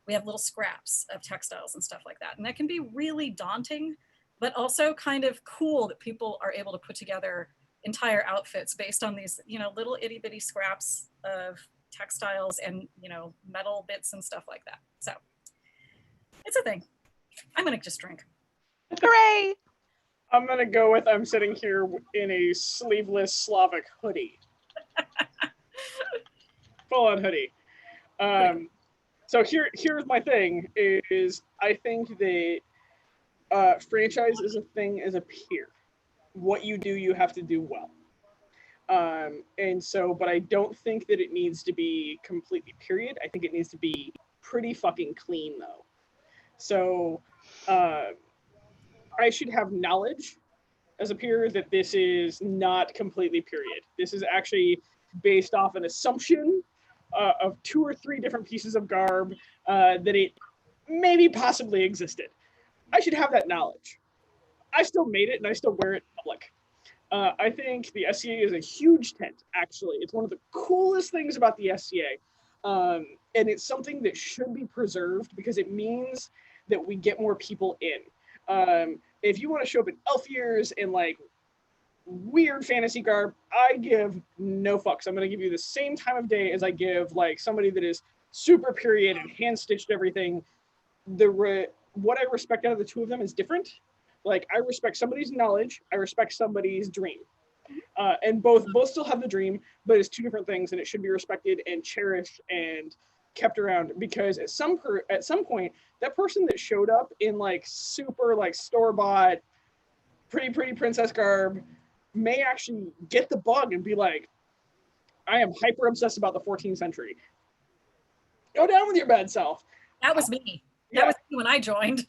We have little scraps of textiles and stuff like that. And that can be really daunting, but also kind of cool that people are able to put together entire outfits based on these, you know, little itty bitty scraps of textiles and, you know, metal bits and stuff like that. So it's a thing. I'm gonna just drink. Hooray! I'm gonna go with I'm sitting here in a sleeveless Slavic hoodie. Full on hoodie. So here's my thing is I think that franchise is a thing as a peer. What you do, you have to do well. And so, but I don't think that it needs to be completely period. I think it needs to be pretty fucking clean though. So I should have knowledge as a peer that this is not completely period. This is actually based off an assumption of 2 or 3 different pieces of garb that it maybe possibly existed. I should have that knowledge. I still made it and I still wear it in public. I think the SCA is a huge tent, actually. It's one of the coolest things about the SCA. And it's something that should be preserved because it means that we get more people in. If you want to show up in elf ears and like weird fantasy garb, I give no fucks. I'm going to give you the same time of day as I give like somebody that is super period and hand-stitched everything. What I respect out of the two of them is different. Like, I respect somebody's knowledge, I respect somebody's dream. And both still have the dream, but it's 2 different things, and it should be respected and cherished and kept around, because at some point, that person that showed up in like super like store-bought, pretty princess garb may actually get the bug and be like, I am hyper obsessed about the 14th century. Go down with your bad self. That was me. That was me when I joined.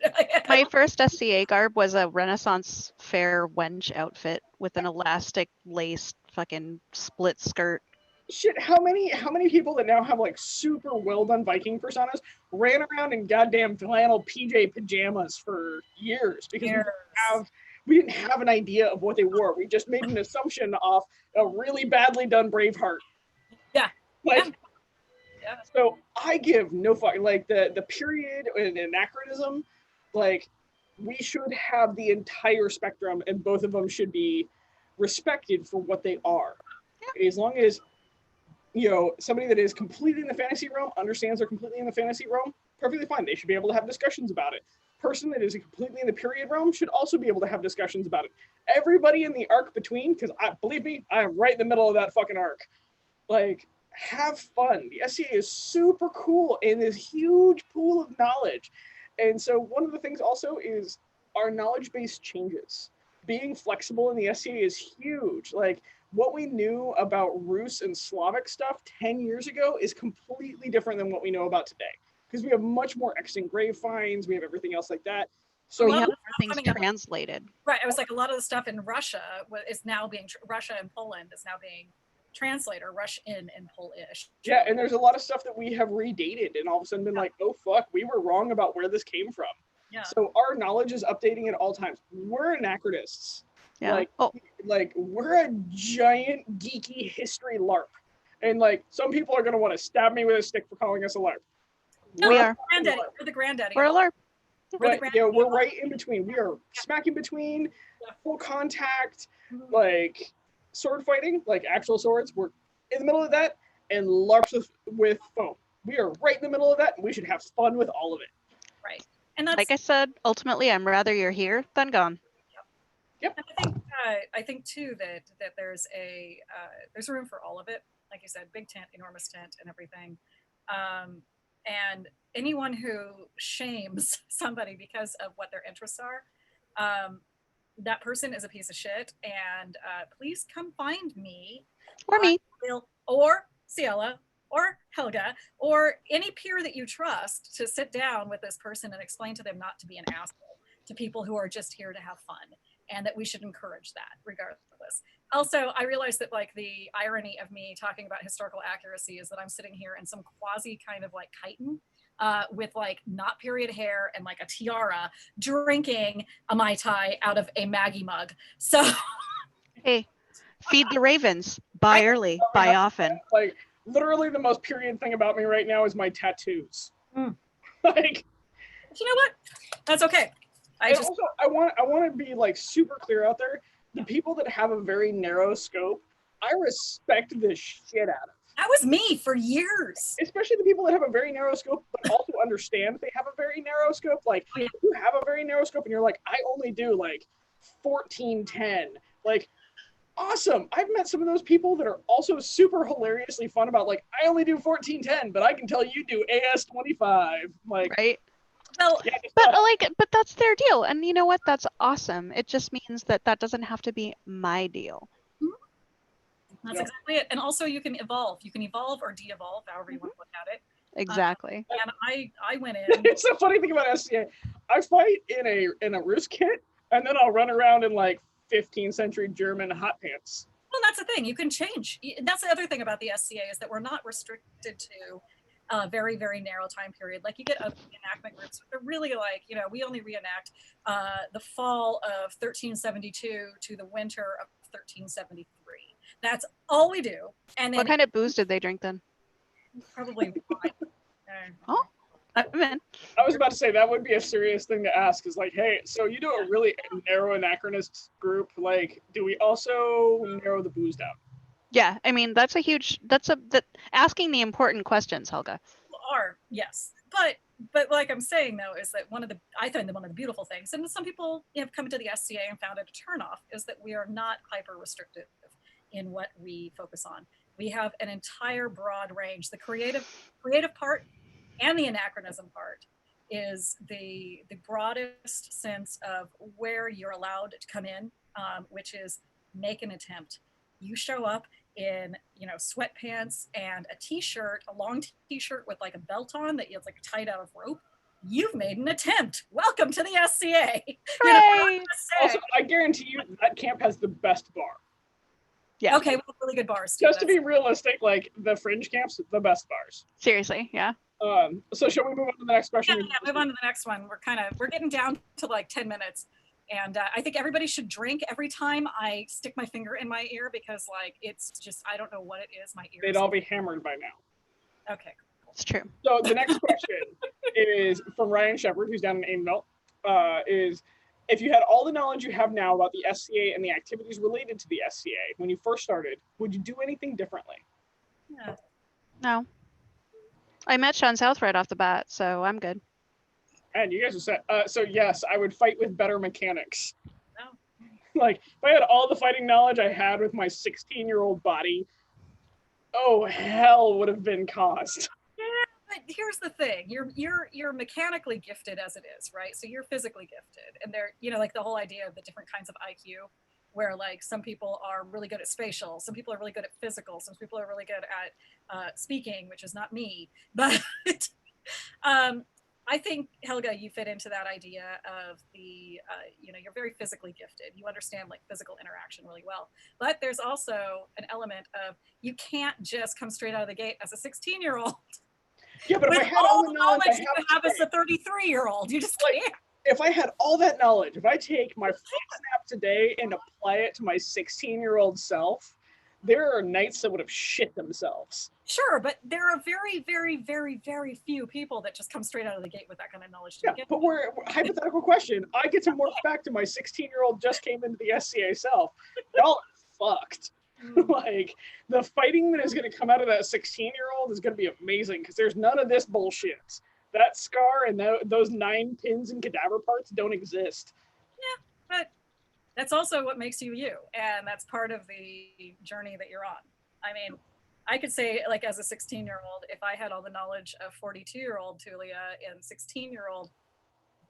My first SCA garb was a Renaissance fair wench outfit with an elastic laced fucking split skirt. Shit, how many people that now have like super well done Viking personas ran around in goddamn flannel PJ pajamas for years because we didn't have an idea of what they wore. We just made an assumption off a really badly done Braveheart. Yeah. Like, yeah. So I give no fuck. Like the period and anachronism, like we should have the entire spectrum, and both of them should be respected for what they are. Yeah. As long as, you know, somebody that is completely in the fantasy realm understands they're completely in the fantasy realm, perfectly fine. They should be able to have discussions about it. Person that is completely in the period realm should also be able to have discussions about it. Everybody in the arc between, because believe me, I am right in the middle of that fucking arc. Like, have fun. The SCA is super cool and this huge pool of knowledge. And so one of the things also is our knowledge base changes. Being flexible in the SCA is huge. Like, what we knew about Rus and Slavic stuff 10 years ago is completely different than what we know about today. Because we have much more extant grave finds, we have everything else like that. So we have things translated. Right, I was like, a lot of the stuff in Russia is now being, Russia and Poland is now being translated, or Russian and Polish. Yeah, and there's a lot of stuff that we have redated and all of a sudden been like, oh fuck, we were wrong about where this came from. Yeah. So our knowledge is updating at all times. We're anachronists. Yeah. Like we're a giant geeky history LARP. And like some people are gonna want to stab me with a stick for calling us a LARP. No, we are. We're the granddaddy. We're a LARP. We're right in between. We are smack in between, full contact, like sword fighting, like actual swords. We're in the middle of that, and LARPs with foam. We are right in the middle of that, and we should have fun with all of it. Right. And that's, like I said, ultimately, I'm rather you're here than gone. Yep. And I think too that there's room for all of it. Like you said, big tent, enormous tent, and everything. And anyone who shames somebody because of what their interests are, that person is a piece of shit. And please come find me. Or me. Or Syele or Helga, or any peer that you trust to sit down with this person and explain to them not to be an asshole to people who are just here to have fun, and that we should encourage that regardless. Also, I realized that like the irony of me talking about historical accuracy is that I'm sitting here in some quasi kind of like chitin with like not period hair and like a tiara, drinking a Mai Tai out of a Maggie mug. So Hey, feed the ravens. Buy early, buy often. Like literally the most period thing about me right now is my tattoos. Like, you know what? That's okay. I want to be like super clear out there. The people that have a very narrow scope, I respect the shit out of. That was me for years. Especially the people that have a very narrow scope, but also understand that they have a very narrow scope. Like, if you have a very narrow scope and you're like, I only do like 1410. Like, awesome. I've met some of those people that are also super hilariously fun about like, I only do 1410, but I can tell you do AS25. Like, right. Well, yeah, but that's their deal. And you know what? That's awesome. It just means that doesn't have to be my deal. That's exactly it. And also you can evolve. You can evolve or de-evolve, however you want to look at it. Exactly. And I went in. It's the funny thing about SCA. I fight in a roost kit, and then I'll run around in like 15th century German hot pants. Well, that's the thing. You can change. That's the other thing about the SCA is that we're not restricted to a very, very narrow time period. Like you get a reenactment groups. They're really like, you know, we only reenact the fall of 1372 to the winter of 1373. That's all we do. And then what kind of booze did they drink then? Probably wine. Oh, I'm in. I was about to say that would be a serious thing to ask. Is like, hey, so you do a really narrow anachronist group. Like, do we also narrow the booze down? Yeah, I mean that's asking the important questions, Helga. Yes, but like I'm saying though is that I find that one of the beautiful things, and some people have come to the SCA and found it a turnoff, is that we are not hyper restrictive in what we focus on. We have an entire broad range. The creative part and the anachronism part is the broadest sense of where you're allowed to come in, which is make an attempt. You show up in, you know, sweatpants and a t-shirt, a long t-shirt with like a belt on that is like tied out of rope. You've made an attempt. Welcome to the SCA. Hooray! Also, I guarantee you that camp has the best bar. Yeah. Okay, well, really good bars too. Just to be realistic, like the fringe camps, the best bars. Seriously, yeah. So shall we move on to the next question? Yeah, move on to the next one. We're getting down to like 10 minutes. And I think everybody should drink every time I stick my finger in my ear, because like, it's just, I don't know what it is. My ears. They'd all be hammered by now. Okay. It's true. So the next question is from Ryan Shepard, who's down in Ameville, is if you had all the knowledge you have now about the SCA and the activities related to the SCA when you first started, would you do anything differently? Yeah. No. I met Sean South right off the bat, so I'm good. And you guys are set. So yes, I would fight with better mechanics. No. Like if I had all the fighting knowledge I had with my 16-year-old body, oh hell would have been caused. Yeah, but here's the thing: you're mechanically gifted as it is, right? So you're physically gifted, and they're, you know, like the whole idea of the different kinds of IQ, where like some people are really good at spatial, some people are really good at physical, some people are really good at speaking, which is not me, but I think, Helga, you fit into that idea of the, you know, you're very physically gifted. You understand like physical interaction really well. But there's also an element of you can't just come straight out of the gate as a 16-year-old. Yeah, but with if I had all the knowledge I you have as a 33-year-old, you just can't. If I had all that knowledge, if I take my free snap today and apply it to my 16-year-old self, there are nights that would have shit themselves. Sure, but there are very, very, very, very few people that just come straight out of the gate with that kind of knowledge. Yeah, but we're hypothetical question. I get to morph back to my 16-year-old just came into the SCA self. Y'all are fucked. Like the fighting that is going to come out of that 16-year-old is going to be amazing because there's none of this bullshit. That scar and those 9 pins and cadaver parts don't exist. Yeah, but that's also what makes you you, and that's part of the journey that you're on. I mean, I could say, like, as a 16-year-old, if I had all the knowledge of 42-year-old Tulia and 16-year-old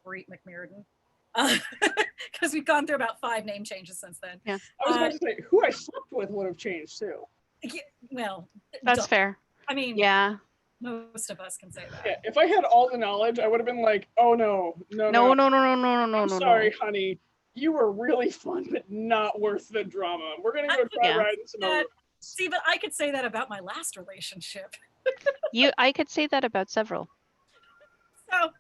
Breet McMurden, because we've gone through about 5 name changes since then. Yeah, I was about to say who I slept with would have changed too. Well, that's fair. I mean, Yeah. most of us can say that. Yeah, if I had all the knowledge, I would have been like, oh no. No. I'm sorry, honey. You were really fun, but not worth the drama. We're gonna go try Yeah. riding some other. See, but I could say that about my last relationship. I could say that about several. So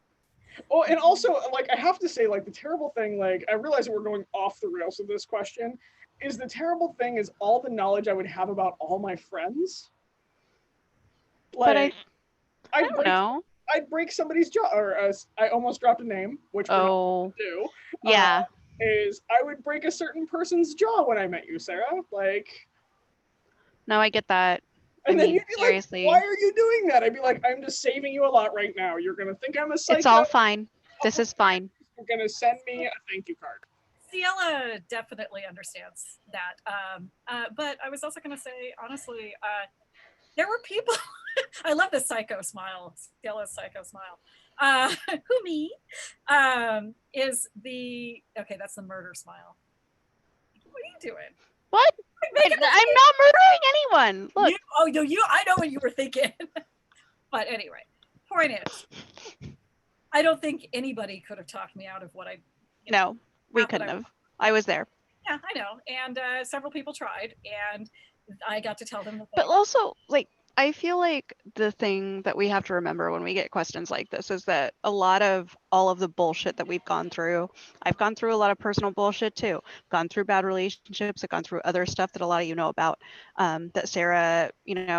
Oh, and also, like, I have to say, like, the terrible thing, like, I realize that we're going off the rails with this question, is the terrible thing is all the knowledge I would have about all my friends. But Like, I don't know. I'd break somebody's jaw, or I almost dropped a name, which we're not going to do. Yeah. Is I would break a certain person's jaw when I met you, Sarah. Like, No, I get that. and I then mean, you'd be seriously. like, why are you doing that? I'd be like, I'm just saving you a lot right now. You're going to think I'm a psycho. It's all fine. This is fine. You're going to send me a thank you card. Syele definitely understands that. But I was also going to say, honestly, there were people. I love the psycho smile, Syele's psycho smile. Who me? Is the okay? That's the murder smile. What are you doing? What? I'm not murdering anyone. Look. I know what you were thinking. But anyway, point is, I don't think anybody could have talked me out of what I. No, we couldn't have. I was there. Yeah, I know. And several people tried, and I got to tell them. But also, like, I feel like the thing that we have to remember when we get questions like this is that all of the bullshit that we've gone through, I've gone through a lot of personal bullshit too. Gone through bad relationships. I've gone through other stuff that a lot of you know about, that Sarah,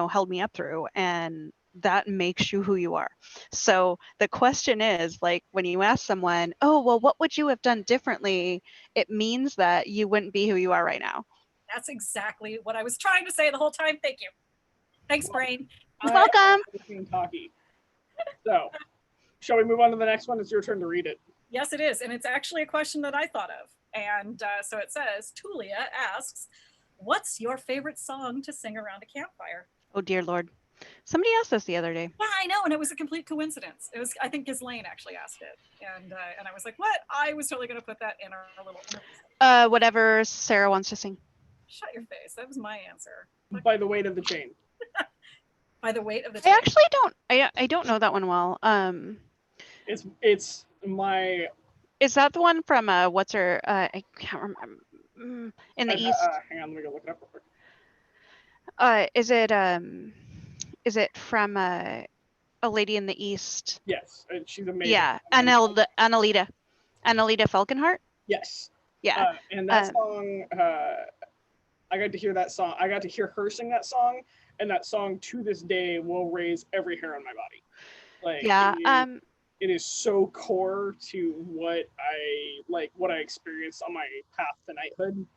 held me up through, and that makes you who you are. So the question is, like, when you ask someone, oh, well, what would you have done differently? It means that you wouldn't be who you are right now. That's exactly what I was trying to say the whole time. Thank you. Thanks, brain. You're welcome. So, shall we move on to the next one? It's your turn to read it. Yes, it is. And it's actually a question that I thought of. And so it says, Tulia asks, what's your favorite song to sing around a campfire? Oh, dear Lord. Somebody asked this the other day. Yeah, I know. And it was a complete coincidence. It was, I think Ghislaine actually asked it. And I was like, what? I was totally going to put that in our little... Whatever Sarah wants to sing. Shut your face. That was my answer. By the weight of the chain. By the weight of the chain. I actually don't. I don't know that one well. It's my. Is that the one from what's her? I can't remember. In the East. Hang on, let me go look it up real quick. Is it from a lady in the East? Yes, she's amazing. Yeah, Annalita Falconhart. Yes. Yeah. And that song, I got to hear that song. I got to hear her sing that song, and that song to this day will raise every hair on my body. Like, yeah. It is so core to what I experienced on my path to knighthood.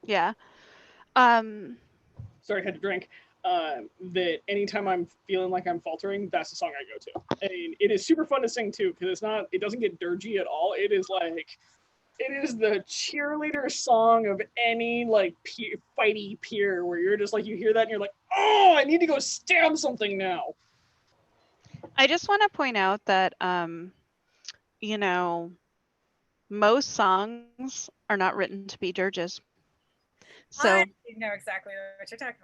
Yeah. Sorry, I had to drink. That anytime I'm feeling like I'm faltering, that's the song I go to. And it is super fun to sing too, because it doesn't get dirgy at all. It is the cheerleader song of any like fighty peer, where you're just like, you hear that and you're like, oh, I need to go stab something now. I just want to point out that most songs are not written to be dirges. So I know exactly what you're talking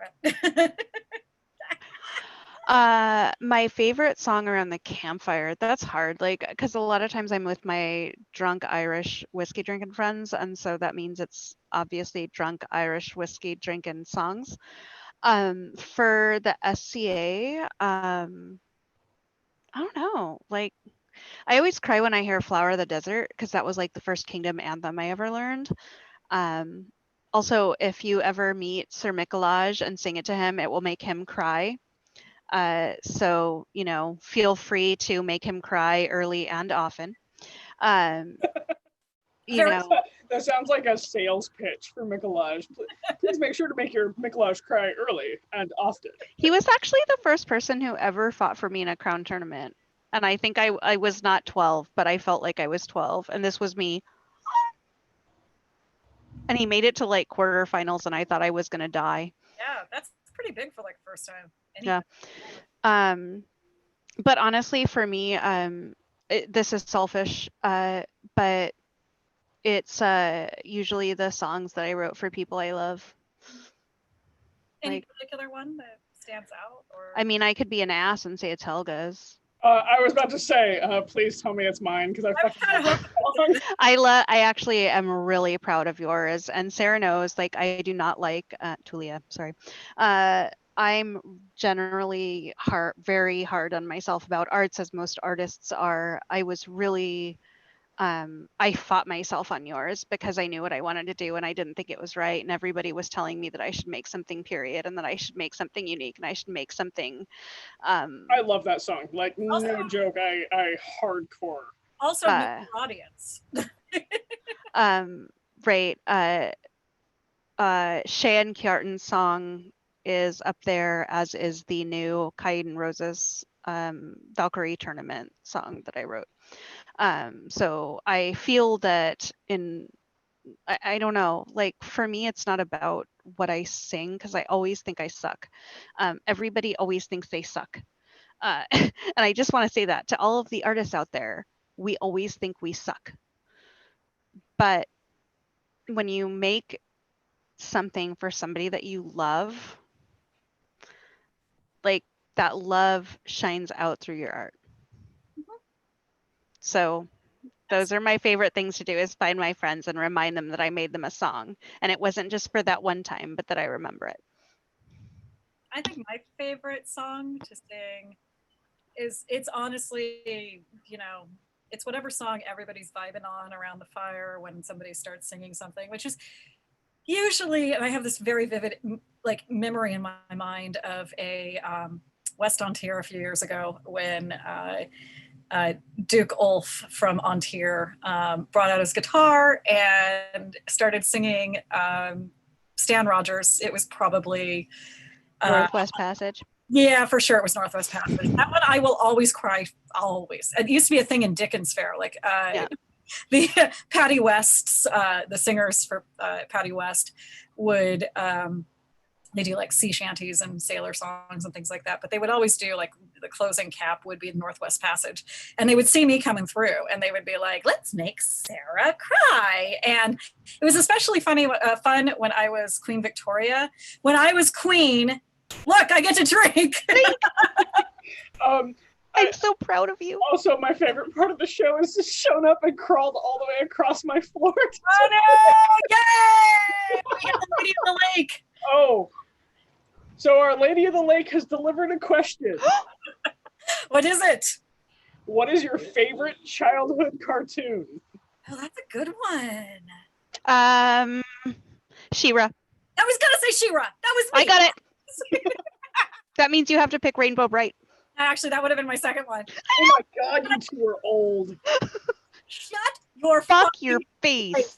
about. My favorite song around the campfire, that's hard, like, because a lot of times I'm with my drunk Irish whiskey drinking friends, and so that means it's obviously drunk Irish whiskey drinking songs. For the SCA, I don't know, like, I always cry when I hear Flower of the Desert, because that was like the first Kingdom anthem I ever learned. Also, if you ever meet Sir Mikolaj and sing it to him, it will make him cry. So, feel free to make him cry early and often. That sounds like a sales pitch for Mikolaj. Please make sure to make your Mikolaj cry early and often. He was actually the first person who ever fought for me in a crown tournament. And I think I was not 12, but I felt like I was 12. And this was me. And he made it to like quarterfinals, and I thought I was going to die. Yeah, that's pretty big for like first time. Yeah. But honestly, for me, this is selfish, but it's usually the songs that I wrote for people I love. Any particular one that stands out? Or I mean, I could be an ass and say it's Helga's. I was about to say, please tell me it's mine because I fucking kind of love that song. I actually am really proud of yours, and Sarah knows. Like, I do not like Tulia. Sorry. I'm generally very hard on myself about arts, as most artists are. I was really I fought myself on yours because I knew what I wanted to do and I didn't think it was right. And everybody was telling me that I should make something period and that I should make something unique and I should make something. I love that song. Like, Also- no joke, I hardcore. also know your audience. Right. Cheyenne Kjartan's song is up there, as is the new Kaiden Roses Valkyrie tournament song that I wrote. So I feel that I don't know, like for me, it's not about what I sing because I always think I suck. Everybody always thinks they suck. And I just want to say that to all of the artists out there, we always think we suck. But when you make something for somebody that you love, like that love shines out through your art. So those are my favorite things to do, is find my friends and remind them that I made them a song. And it wasn't just for that one time, but that I remember it. I think my favorite song to sing it's honestly, it's whatever song everybody's vibing on around the fire when somebody starts singing something, which is usually, and I have this very vivid like memory in my mind of a West Ontario a few years ago when Duke Ulf from Ontario brought out his guitar and started singing Stan Rogers. It was probably Northwest Passage. Yeah, for sure. It was Northwest Passage. That one I will always cry, always. It used to be a thing in Dickens Fair. Like the Patty West's, the singers for Patty West would, they do like sea shanties and sailor songs and things like that. But they would always do like the closing cap would be the Northwest Passage. And they would see me coming through and they would be like, let's make Sarah cry. And it was especially fun when I was Queen Victoria. When I was queen, look, I get to drink. I'm so proud of you. Also, my favorite part of the show is just shown up and crawled all the way across my floor. Oh no! Yay! We got the Lady of the Lake. Oh, so our Lady of the Lake has delivered a question. What is it? What is your favorite childhood cartoon? Oh, that's a good one. She-Ra. I was gonna say She-Ra. That was me. I got it. That means you have to pick Rainbow Bright. Actually, that would have been my second one. Oh my god, you two are old. Shut your Fuck your face.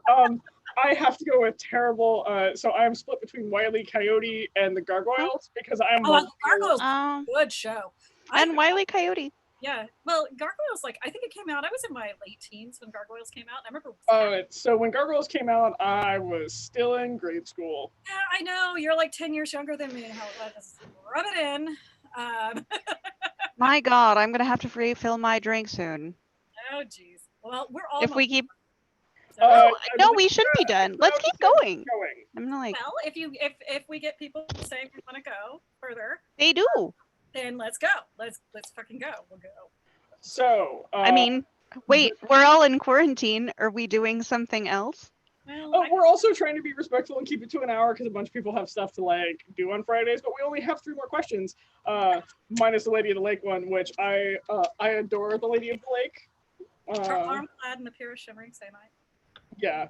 I have to go with terrible. So I am split between Wile E. Coyote and the Gargoyles because I am. Oh, Gargoyles, good show. And Wile E. Coyote. Yeah, well, Gargoyles, like I think it came out. I was in my late teens when Gargoyles came out. I remember. So when Gargoyles came out, I was still in grade school. Yeah, I know. You're like 10 years younger than me. Just rub it in. My God, I'm gonna have to refill my drink soon. Oh, geez. Well, we're all. If we keep. So, No, we should be done. Let's keep going. I'm like. well, if we get people saying we want to go further, They do. then let's go. Let's fucking go. We'll go. So. I mean, wait. We're all in quarantine. Are we doing something else? Well, We're also trying to be respectful and keep it to an hour because a bunch of people have stuff to like do on Fridays, but we only have 3 more questions, minus the Lady of the Lake one, which I adore the Lady of the Lake. arm clad in the purest shimmering samite. Yeah.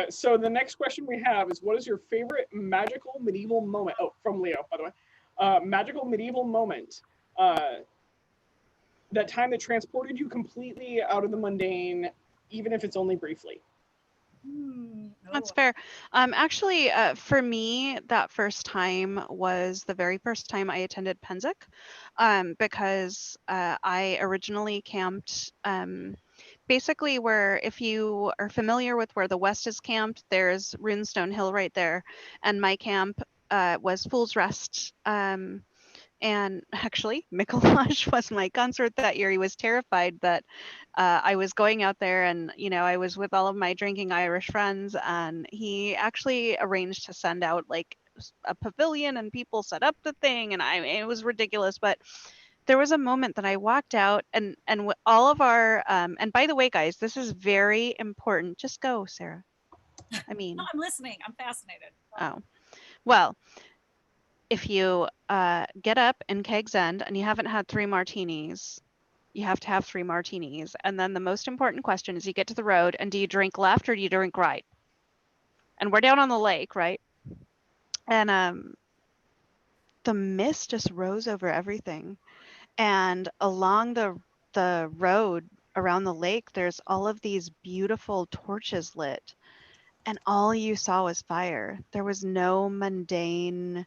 So the next question we have is, what is your favorite magical medieval moment? Oh, from Leo, by the way. Magical medieval moment. That time that transported you completely out of the mundane, even if it's only briefly. That's fair. Actually, for me, that first time was the very first time I attended Pennsic, because I originally camped basically where, if you are familiar with where the West is camped, there's Runestone Hill right there, and my camp was Fool's Rest. And actually, Mikuláš was my consort that year. He was terrified that I was going out there and, I was with all of my drinking Irish friends, and he actually arranged to send out like a pavilion and people set up the thing, and it was ridiculous. But there was a moment that I walked out, and all of our and by the way, guys, this is very important. Just go, Sarah. I mean, No, I'm listening. I'm fascinated. oh, well, if you get up in Keg's End and you haven't had 3 martinis, you have to have 3 martinis. And then the most important question is, you get to the road, and do you drink left or do you drink right? And we're down on the lake, right? And the mist just rose over everything. And along the road around the lake, there's all of these beautiful torches lit. And all you saw was fire. There was no mundane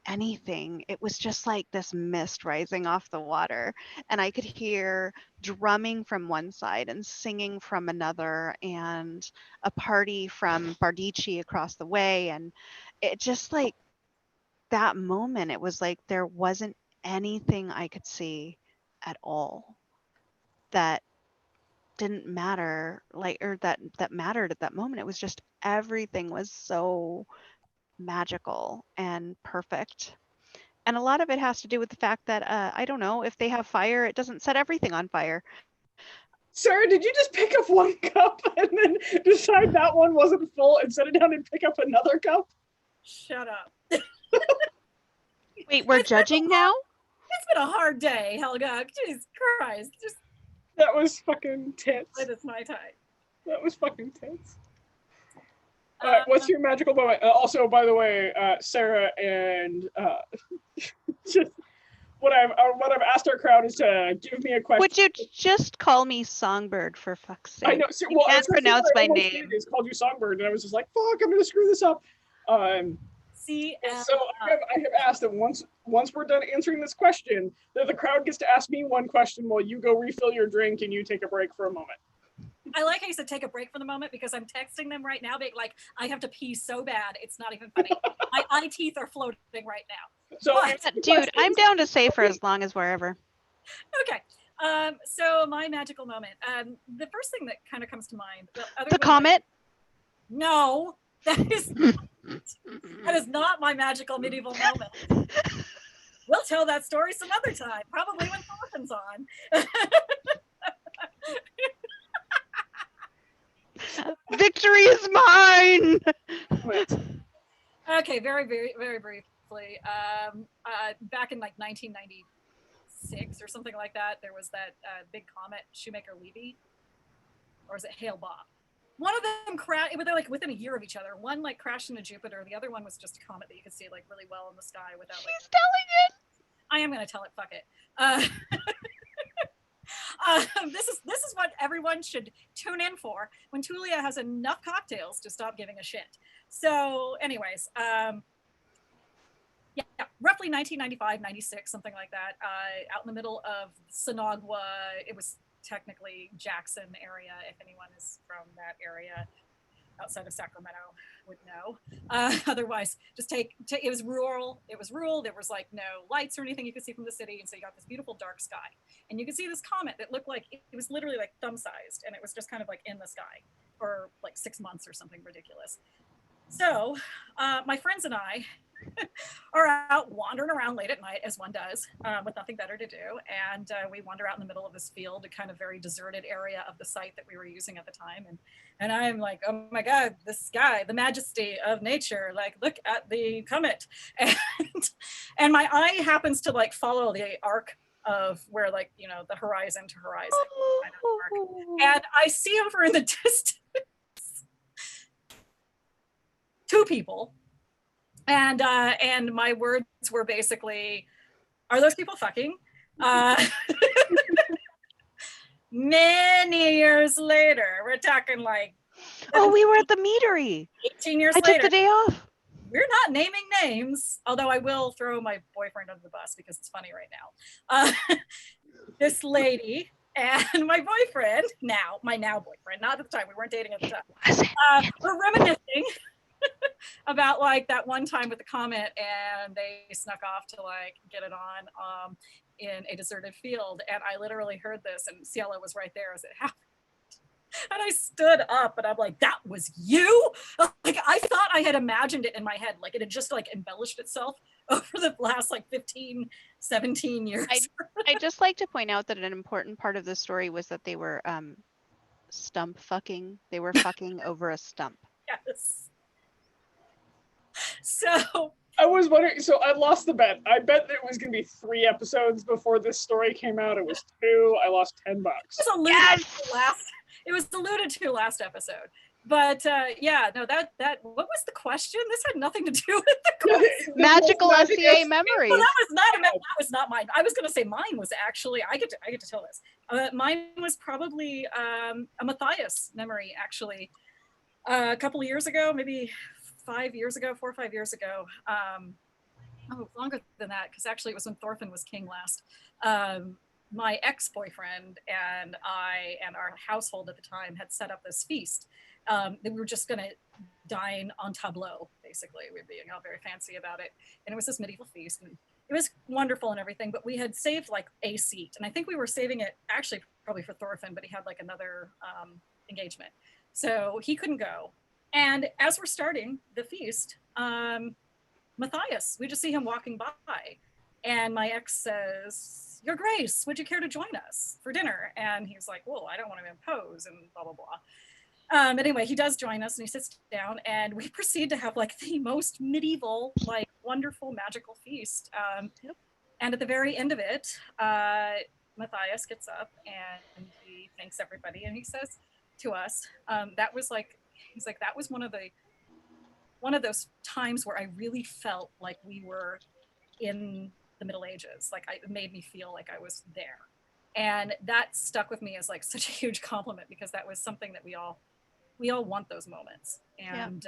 anything. It was just like this mist rising off the water. And I could hear drumming from one side and singing from another, and a party from Bardici across the way. And it just like that moment, it was like there wasn't anything I could see at all that didn't matter, like, or that mattered at that moment. It was just everything was so magical and perfect. And a lot of it has to do with the fact that I don't know, if they have fire, it doesn't set everything on fire. Sarah, did you just pick up one cup and then decide that one wasn't full and set it down and pick up another cup? Shut up. Wait, we're judging now? It's been a hard day, Helga. Jesus Christ. Just That was fucking tits. let us my time. That was fucking tits. All right, what's your magical moment? Also, by the way, Sarah, and just what I've asked our crowd is to give me a question. Would you just call me Songbird, for fuck's sake? I know. So, You can't pronounce my name. It's called you Songbird, and I was just like, "Fuck, I'm gonna screw this up." See, So I have asked that once we're done answering this question, that the crowd gets to ask me one question while you go refill your drink and you take a break for a moment. I like how you said take a break for the moment, because I'm texting them right now being like, I have to pee so bad, it's not even funny. My eye teeth are floating right now. So, Dude, I'm down to stay for as long as wherever. Okay. So my magical moment. The first thing that kind of comes to mind. The comet? No, that is not my magical medieval moment. We'll tell that story some other time, probably when Thorfinn's on. Victory is mine! Okay, very, very, very briefly. Back in like 1996 or something like that, there was that big comet, Shoemaker-Levy, or is it Hale-Bopp? One of them crashed. They're like within a year of each other. One like crashed into Jupiter. The other one was just a comet that you could see like really well in the sky without. Like, She's telling it. I am gonna tell it. Fuck it. This is what everyone should tune in for when Tulia has enough cocktails to stop giving a shit. So, anyways, yeah, roughly 1995, 96, something like that. Out in the middle of Sonagwa, it was technically Jackson area. If anyone is from that area outside of Sacramento would know. Otherwise, just it was rural. It was rural. There was like no lights or anything you could see from the city. And so you got this beautiful dark sky. And you could see this comet that looked like it was literally like thumb sized. And it was just kind of like in the sky for like 6 months or something ridiculous. So my friends and I are out wandering around late at night, as one does, with nothing better to do. And we wander out in the middle of this field, a kind of very deserted area of the site that we were using at the time. And I'm like, oh my God, the sky, the majesty of nature, like, look at the comet. And my eye happens to like follow the arc of where, like, you know, the horizon to horizon. Kind of arc. And I see over in the distance 2 people. And my words were basically, are those people fucking? Many years later, we're talking like, oh, we were at the meatery. 18 years I later. took the day off. We're not naming names, although I will throw my boyfriend under the bus because it's funny right now. This lady and my boyfriend, my now boyfriend, not at the time, we weren't dating at the time, we're reminiscing about like that one time with the comet, and they snuck off to like get it on in a deserted field. And I literally heard this, and Syele was right there as it happened. And I stood up and I'm like, that was you? Like, I thought I had imagined it in my head. Like, it had just like embellished itself over the last like 15, 17 years. I'd just like to point out that an important part of the story was that they were stump fucking. They were fucking over a stump. Yes. So I was wondering, so I lost the bet. I bet that it was going to be 3 episodes before this story came out. It was 2. I lost $10. It was alluded to last episode. But yeah, no, that what was the question? This had nothing to do with the question. Magical SCA memories. Well, that was not mine. I was going to say mine was actually, I get to tell this. Mine was probably a Matthias memory, actually. A couple of years ago, maybe 5 years ago, 4 or 5 years ago. Longer than that, because actually it was when Thorfinn was king last. My ex-boyfriend and I and our household at the time had set up this feast that we were just going to dine on tableau, basically. We were being all very fancy about it. And it was this medieval feast. And it was wonderful and everything, but we had saved like a seat. And I think we were saving it actually probably for Thorfinn, but he had like another engagement. So he couldn't go. And as we're starting the feast, Matthias, we just see him walking by. And my ex says, Your Grace, would you care to join us for dinner? And he's like, well, I don't want to impose and blah, blah, blah. Anyway, he does join us and he sits down and we proceed to have like the most medieval, like wonderful, magical feast. And at the very end of it, Matthias gets up and he thanks everybody and he says to us, that was like, he's like, that was one of those times where I really felt like we were in the Middle Ages. Like it made me feel like I was there. And that stuck with me as like such a huge compliment because that was something that we all want those moments. And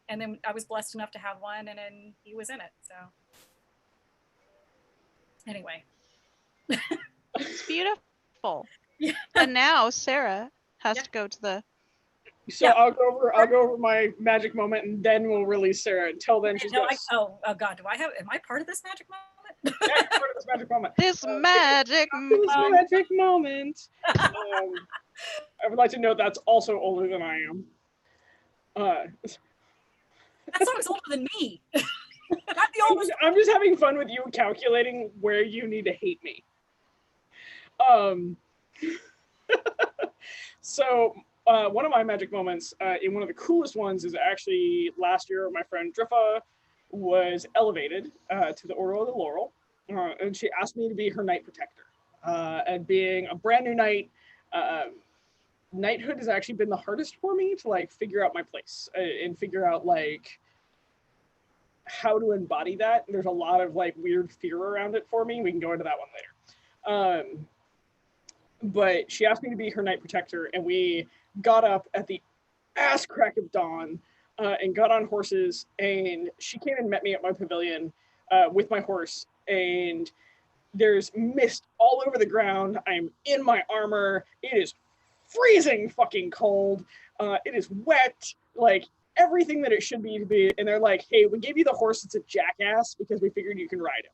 and then I was blessed enough to have one and then he was in it. So anyway. It's beautiful. Yeah. And now Sarah has to go to the So I'll go over my magic moment and then we'll release Sarah. Until then, she's oh God, am I part of this magic moment? Yeah, part of this magic moment. This magic moment. I would like to note that's also older than I am. That song's older than me. Not the oldest. I'm just having fun with you calculating where you need to hate me. So one of my magic moments, and one of the coolest ones, is actually last year. My friend Driffa was elevated to the Order of the Laurel, and she asked me to be her knight protector. And being a brand new knight, knighthood has actually been the hardest for me to like figure out my place and figure out like how to embody that. There's a lot of like weird fear around it for me. We can go into that one later. But she asked me to be her knight protector, and we got up at the ass crack of dawn and got on horses, and she came and met me at my pavilion with my horse, and there's mist all over the ground. I'm in my armor. It is freezing fucking cold. It is wet, like everything that it should be to be. And they're like, hey, we gave you the horse. It's a jackass because we figured you can ride him.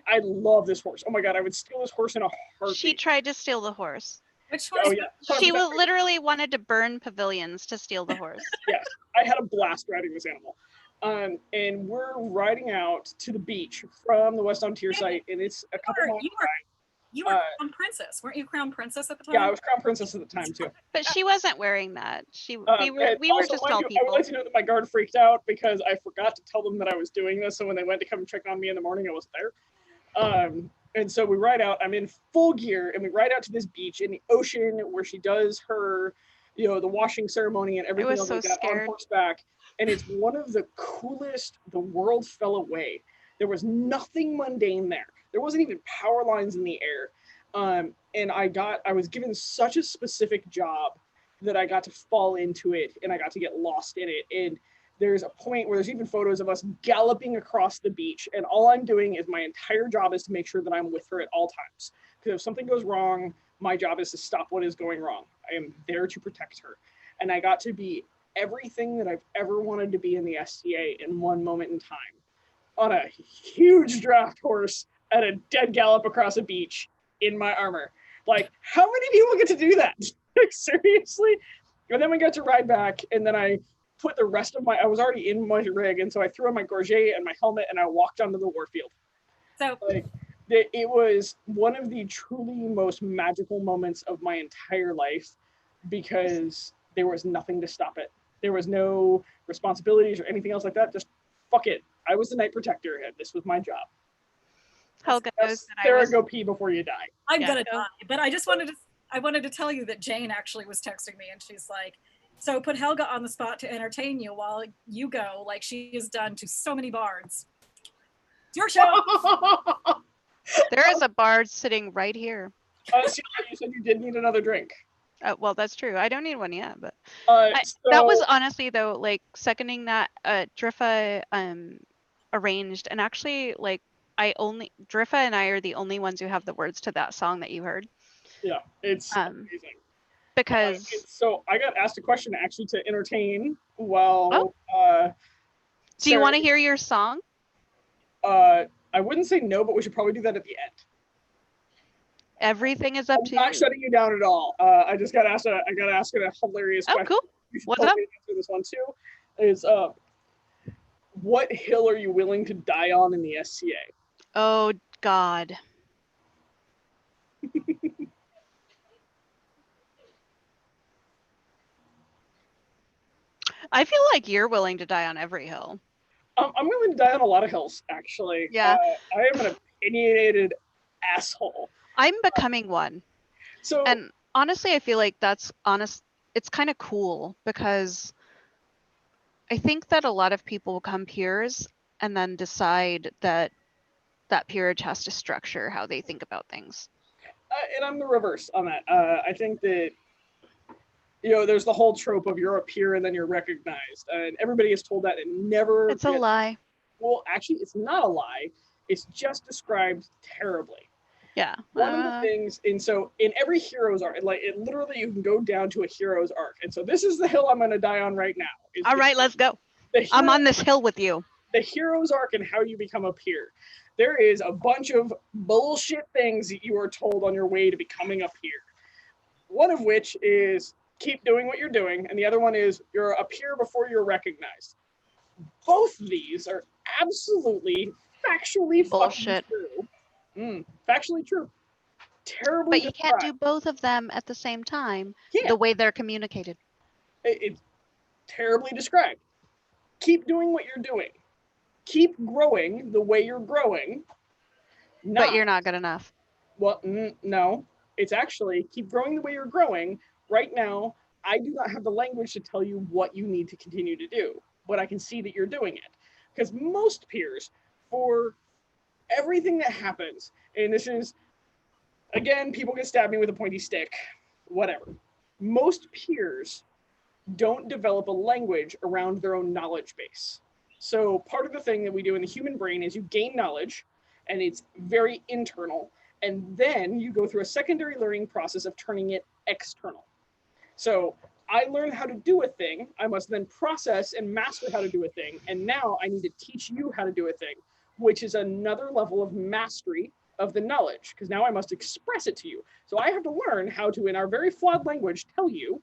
I love this horse. Oh my God, I would steal this horse in a heartbeat. She tried to steal the horse. Which horse? Oh, yeah. She literally wanted to burn pavilions to steal the horse. Yes, I had a blast riding this animal. And we're riding out to the beach from the West Ontier site, and it's a couple miles away. You were Crown Princess, weren't you? Crown Princess at the time? Yeah, I was Crown Princess at the time too. But she wasn't wearing that. We were Also, just all I people. would like to know that my guard freaked out because I forgot to tell them that I was doing this, so when they went to come check on me in the morning, I wasn't there. And so we ride out. I'm in full gear, and we ride out to this beach in the ocean where she does her, the washing ceremony and everything else like that on horseback. And it's one of the coolest. The world fell away. There was nothing mundane there. There wasn't even power lines in the air. And I was given such a specific job that I got to fall into it and I got to get lost in it. And there's a point where there's even photos of us galloping across the beach. And all I'm doing is my entire job is to make sure that I'm with her at all times. Because if something goes wrong, my job is to stop what is going wrong. I am there to protect her. And I got to be everything that I've ever wanted to be in the SCA in one moment in time. On a huge draft horse at a dead gallop across a beach in my armor. Like, how many people get to do that? Like, seriously? And then we got to ride back, and then I put the rest of I was already in my rig, and so I threw on my gorget and my helmet, and I walked onto the warfield. So Like, it was one of the truly most magical moments of my entire life, because there was nothing to stop it. There was no responsibilities or anything else like that. Just fuck it. I was the Night Protector, and this was my job. Helga knows that I Sarah, was. go pee before you die. I'm Yeah, gonna go. die, but I wanted to tell you that Jane actually was texting me, and she's like, so put Helga on the spot to entertain you while you go, like she has done to so many bards. It's your show. There is a bard sitting right here. Syele, you said you did need another drink. Well, that's true. I don't need one yet, but that So- was honestly though, like seconding that Driffa arranged, and actually like Driffa and I are the only ones who have the words to that song that you heard. Yeah, it's amazing. Because So I got asked a question actually to entertain while do you want to hear your song? I wouldn't say no, but we should probably do that at the end. Everything is up I'm to not you. shutting you down at all. I just got asked a hilarious Oh, question. cool. You should What's totally answer this one too. Is what hill are you willing to die on in the SCA? Oh God. I feel like you're willing to die on every hill. I'm willing to die on a lot of hills, actually. Yeah. I am an opinionated asshole. I'm becoming one. So And honestly, I feel like it's kind of cool, because I think that a lot of people become peers and then decide that peerage has to structure how they think about things. and I'm the reverse on that. I think that, there's the whole trope of you're a peer and then you're recognized, and everybody is told that it never. It's a lie. Well, actually, it's not a lie. It's just described terribly. Yeah. One of the things, and so in every hero's arc, literally you can go down to a hero's arc, and so this is the hill I'm going to die on right now. All right, let's go. I'm on this hill with you. The hero's arc and how you become a peer. There is a bunch of bullshit things that you are told on your way to becoming a peer. One of which is keep doing what you're doing, and the other one is you're a peer before you're recognized. Both of these are absolutely factually Bullshit. True. Factually true. Terribly But you can't do both of them at the same time. Yeah. The way they're communicated. It's terribly described. Keep doing what you're doing. Keep growing the way you're growing. But you're not good enough. Well, no. It's actually keep growing the way you're growing. Right now, I do not have the language to tell you what you need to continue to do, but I can see that you're doing it. Because most peers, for everything that happens, and this is, again, people can stab me with a pointy stick, whatever. Most peers don't develop a language around their own knowledge base. So part of the thing that we do in the human brain is you gain knowledge, and it's very internal, and then you go through a secondary learning process of turning it external. So I learned how to do a thing, I must then process and master how to do a thing, and now I need to teach you how to do a thing, which is another level of mastery of the knowledge, because now I must express it to you. So I have to learn how to, in our very flawed language, tell you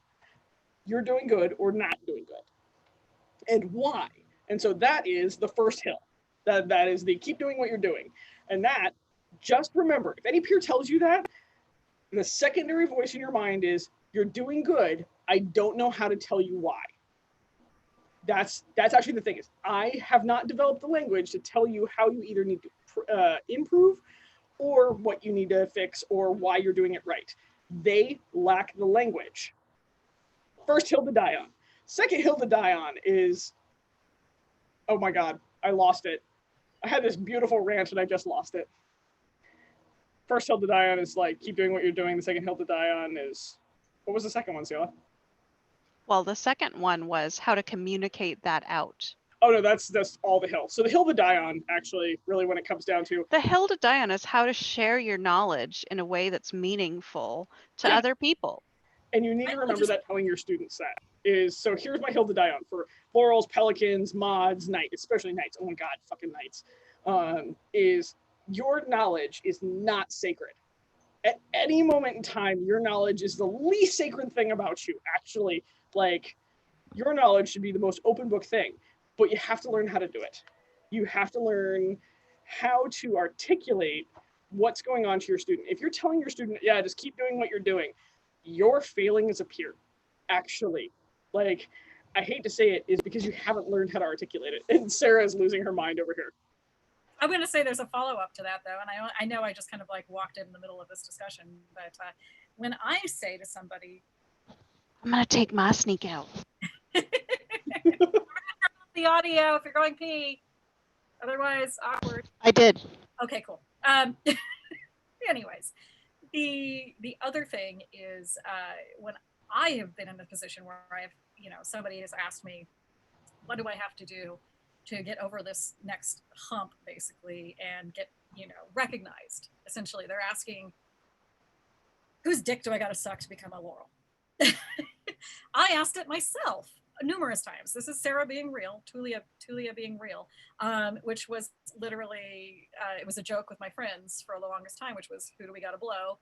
you're doing good or not doing good, and why. And so that is the first hill. That is the keep doing what you're doing. And that, just remember, if any peer tells you that, the secondary voice in your mind is, you're doing good, I don't know how to tell you why. That's actually the thing, is I have not developed the language to tell you how you either need to improve or what you need to fix or why you're doing it right. They lack the language. First hill to die on. Second hill to die on is, oh my God, I lost it. I had this beautiful rant and I just lost it. First hill to die on is like, keep doing what you're doing. The second hill to die on is, what was the second one, Syele? Well, the second one was how to communicate that out. Oh no, that's all the hill. So the hill to die on, actually, really when it comes down to. The hill to die on is how to share your knowledge in a way that's meaningful to other people. And you need to remember that telling your students that is, so here's my hill to die on for florals, pelicans, mods, knight, especially knights. Oh my God, fucking knights. Is your knowledge is not sacred. At any moment in time, your knowledge is the least sacred thing about you. Actually, Like, your knowledge should be the most open book thing, but you have to learn how to do it. You have to learn how to articulate what's going on to your student. If you're telling your student, yeah, just keep doing what you're doing, you're failing as a peer, actually. Like, I hate to say it, is because you haven't learned how to articulate it. And Sarah is losing her mind over here. I'm going to say there's a follow-up to that, though, and I know I just kind of like walked in the middle of this discussion, but when I say to somebody, I'm gonna take my sneak out. the audio if you're going pee, otherwise awkward. I did. Okay, cool. Anyways, the other thing is when I have been in a position where I've, somebody has asked me, what do I have to do to get over this next hump, basically, and get, recognized? Essentially, they're asking, whose dick do I got to suck to become a Laurel? I asked it myself numerous times. This is Sarah being real, Tulia being real, which was literally, it was a joke with my friends for the longest time, which was, who do we got to blow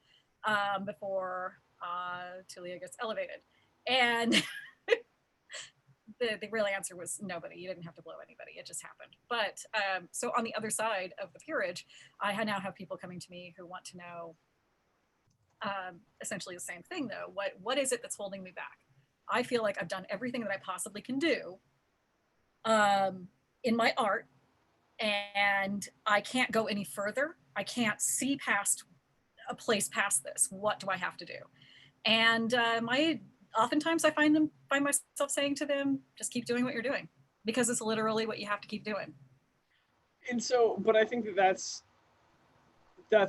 before Tulia gets elevated? And the real answer was nobody. You didn't have to blow anybody. It just happened. But so on the other side of the peerage, I now have people coming to me who want to know essentially the same thing, though. What is it that's holding me back? I feel like I've done everything that I possibly can do in my art, and I can't go any further. I can't see past a place past this. What do I have to do? And oftentimes I find myself saying to them, just keep doing what you're doing, because it's literally what you have to keep doing. And so, but I think that's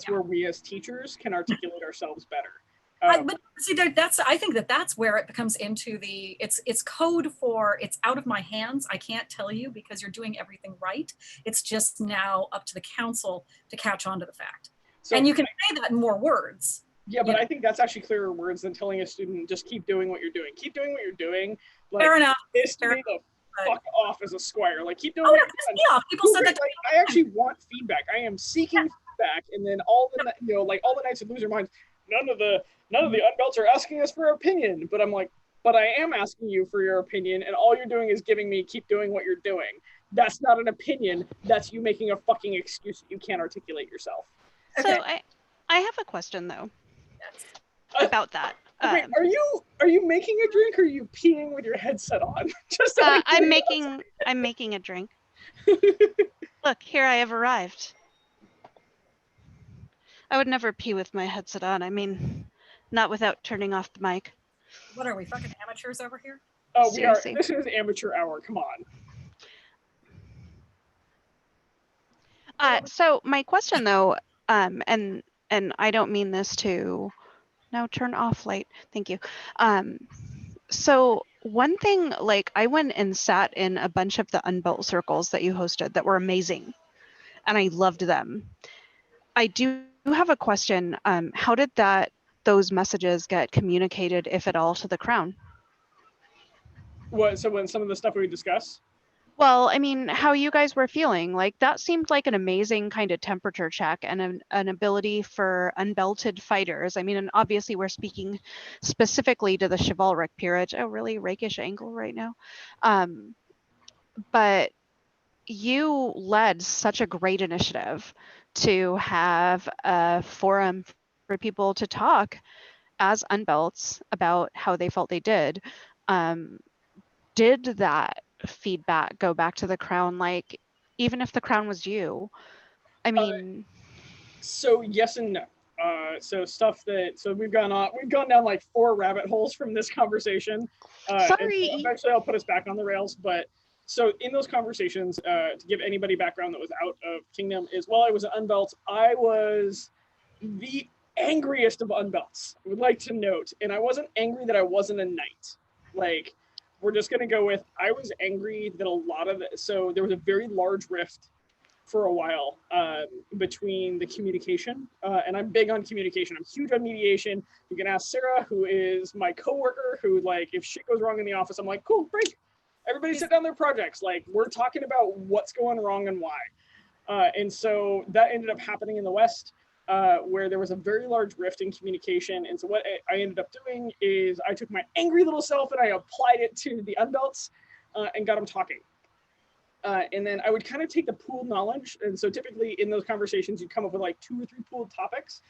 where we as teachers can articulate ourselves better. But see, I think that's where it becomes into it's code for, it's out of my hands. I can't tell you because you're doing everything right. It's just now up to the council to catch on to the fact. So, and you can say that in more words. Yeah, but I think that's actually clearer words than telling a student, just keep doing what you're doing. Keep doing what you're doing. Like, fair enough. Fair the fuck off as a squire. Like, keep doing what you're doing. People said that. Like, I actually want feedback. I am seeking feedback, and then all the Knights would lose their minds. None of the unbelts are asking us for our opinion, but I'm like, but I am asking you for your opinion, and all you're doing is giving me keep doing what you're doing. That's not an opinion. That's you making a fucking excuse that you can't articulate yourself. Okay. So I have a question though about that. Okay, are you making a drink, or are you peeing with your headset on? Just I'm making a drink. Look, here I have arrived. I would never pee with my headset on. I mean, not without turning off the mic. What are we, fucking amateurs over here? Oh, seriously. We are. This is amateur hour. Come on. So my question though, and I don't mean this to now turn off light. Thank you. So one thing, like, I went and sat in a bunch of the unbuilt circles that you hosted that were amazing, and I loved them. I do have a question. How did those messages get communicated, if at all, to the crown? What? So when some of the stuff we discuss? Well, I mean, how you guys were feeling, like that seemed like an amazing kind of temperature check and an ability for unbelted fighters. I mean, and obviously we're speaking specifically to the chivalric peerage. Oh, really rakish angle right now. But you led such a great initiative to have a forum for people to talk as unbelts about how they felt they did. Did that feedback go back to the crown? Like, even if the crown was you, I mean. So yes and no. So we've gone down like 4 rabbit holes from this conversation. Sorry. So eventually I'll put us back on the rails, but so in those conversations, to give anybody background that was out of Kingdom, is while I was an unbelt, I was the angriest of unbelts. I would like to note, and I wasn't angry that I wasn't a knight. Like, we're just going to go with, I was angry that a lot of it, so there was a very large rift for a while between the communication, and I'm big on communication. I'm huge on mediation. You can ask Sarah, who is my coworker, who, like, if shit goes wrong in the office, I'm like, cool, break. Everybody sit down their projects. Like, we're talking about what's going wrong and why. And so that ended up happening in the West. where there was a very large rift in communication. And so what I ended up doing is I took my angry little self and I applied it to the unbelts and got them talking. And then I would kind of take the pooled knowledge. And so typically in those conversations, you'd come up with like 2 or 3 pooled topics.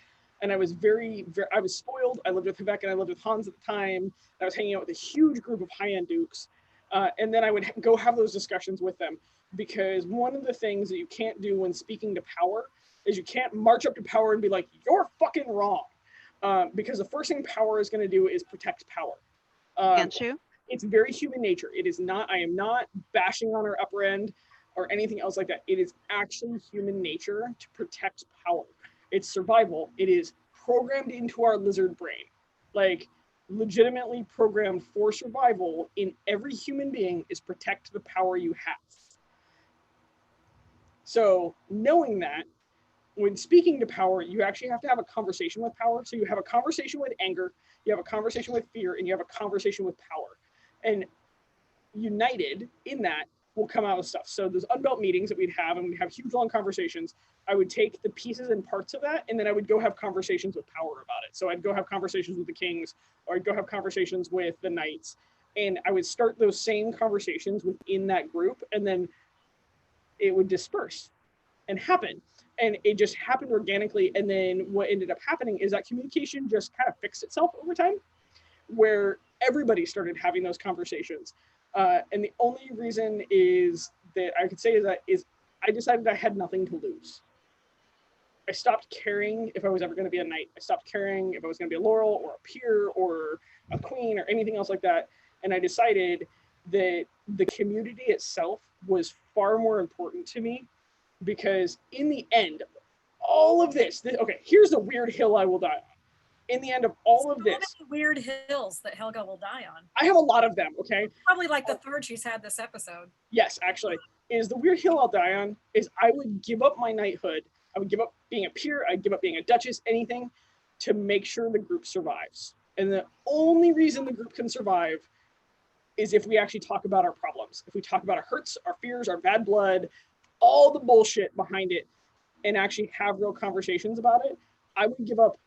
And I was I was spoiled. I lived with Vivek and I lived with Hans at the time. I was hanging out with a huge group of high-end dukes. And then I would go have those discussions with them, because one of the things that you can't do when speaking to power is you can't march up to power and be like, you're fucking wrong. Because the first thing power is going to do is protect power. Can't you? It's very human nature. It is not, I am not bashing on our upper end or anything else like that. It is actually human nature to protect power. It's survival. It is programmed into our lizard brain. Like, legitimately programmed for survival in every human being is protect the power you have. So knowing that, when speaking to power, you actually have to have a conversation with power. So you have a conversation with anger, you have a conversation with fear, and you have a conversation with power. And united in that will come out with stuff. So those unbelt meetings that we'd have, and we'd have huge long conversations, I would take the pieces and parts of that, and then I would go have conversations with power about it. So I'd go have conversations with the kings, or I'd go have conversations with the knights, and I would start those same conversations within that group, and then it would disperse and happen. And it just happened organically. And then what ended up happening is that communication just kind of fixed itself over time, where everybody started having those conversations. And the only reason is that I could say is I decided I had nothing to lose. I stopped caring if I was ever going to be a knight. I stopped caring if I was going to be a laurel or a peer or a queen or anything else like that. And I decided that the community itself was far more important to me, because in the end, all of this, okay, here's the weird hill I will die on. In the end of all of this, many weird hills that Helga will die on. I have a lot of them, okay? Probably like the third she's had this episode. Yes, actually, is the weird hill I'll die on is I would give up my knighthood. I would give up being a peer. I'd give up being a duchess, anything, to make sure the group survives. And the only reason the group can survive is if we actually talk about our problems. If we talk about our hurts, our fears, our bad blood, all the bullshit behind it, and actually have real conversations about it, I would give up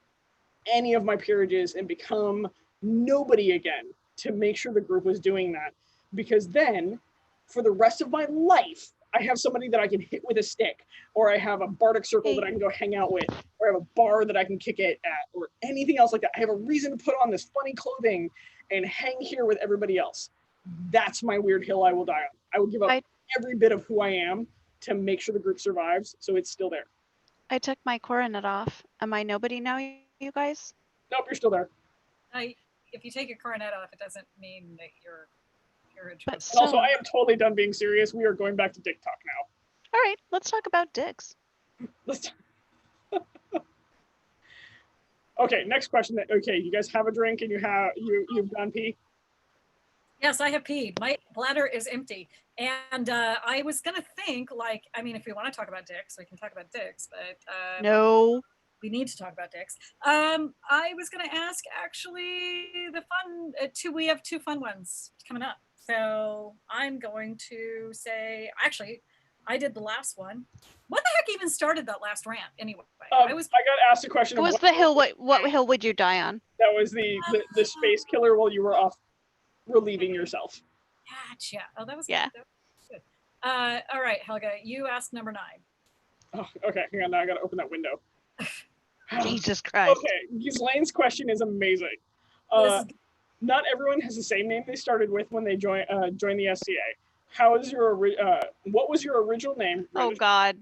any of my peerages and become nobody again to make sure the group was doing that. Because then, for the rest of my life, I have somebody that I can hit with a stick, or I have a bardic circle that I can go hang out with, or I have a bar that I can kick it at, or anything else like that. I have a reason to put on this funny clothing and hang here with everybody else. That's my weird hill I will die on. I will give up every bit of who I am to make sure the group survives, so it's still there. I took my coronet off. Am I nobody now, you guys? Nope, you're still there. If you take your coronet off, it doesn't mean that your peerage. But And also, I am totally done being serious. We are going back to dick talk now. All right, let's talk about dicks. Let's Okay, next question. Okay, you guys have a drink and you've gone pee? Yes, I have peed. My bladder is empty. And I was going to think, like, I mean, if we want to talk about dicks, we can talk about dicks, but No. we need to talk about dicks. I was going to ask, actually, we have 2 fun ones coming up. So I'm going to say, actually, I did the last one. What the heck even started that last rant anyway? I got asked a question. What was the hill? What hill would you die on? That was the space killer while you were off relieving yourself. Gotcha. Oh, that was Yeah. good. That was good. All right, Helga, you asked number 9. Oh, okay, hang on. Now I got to open that window. Jesus Christ. Okay, Ghislaine's question is amazing. Not everyone has the same name they started with when they joined the SCA. What was your original name? Oh God,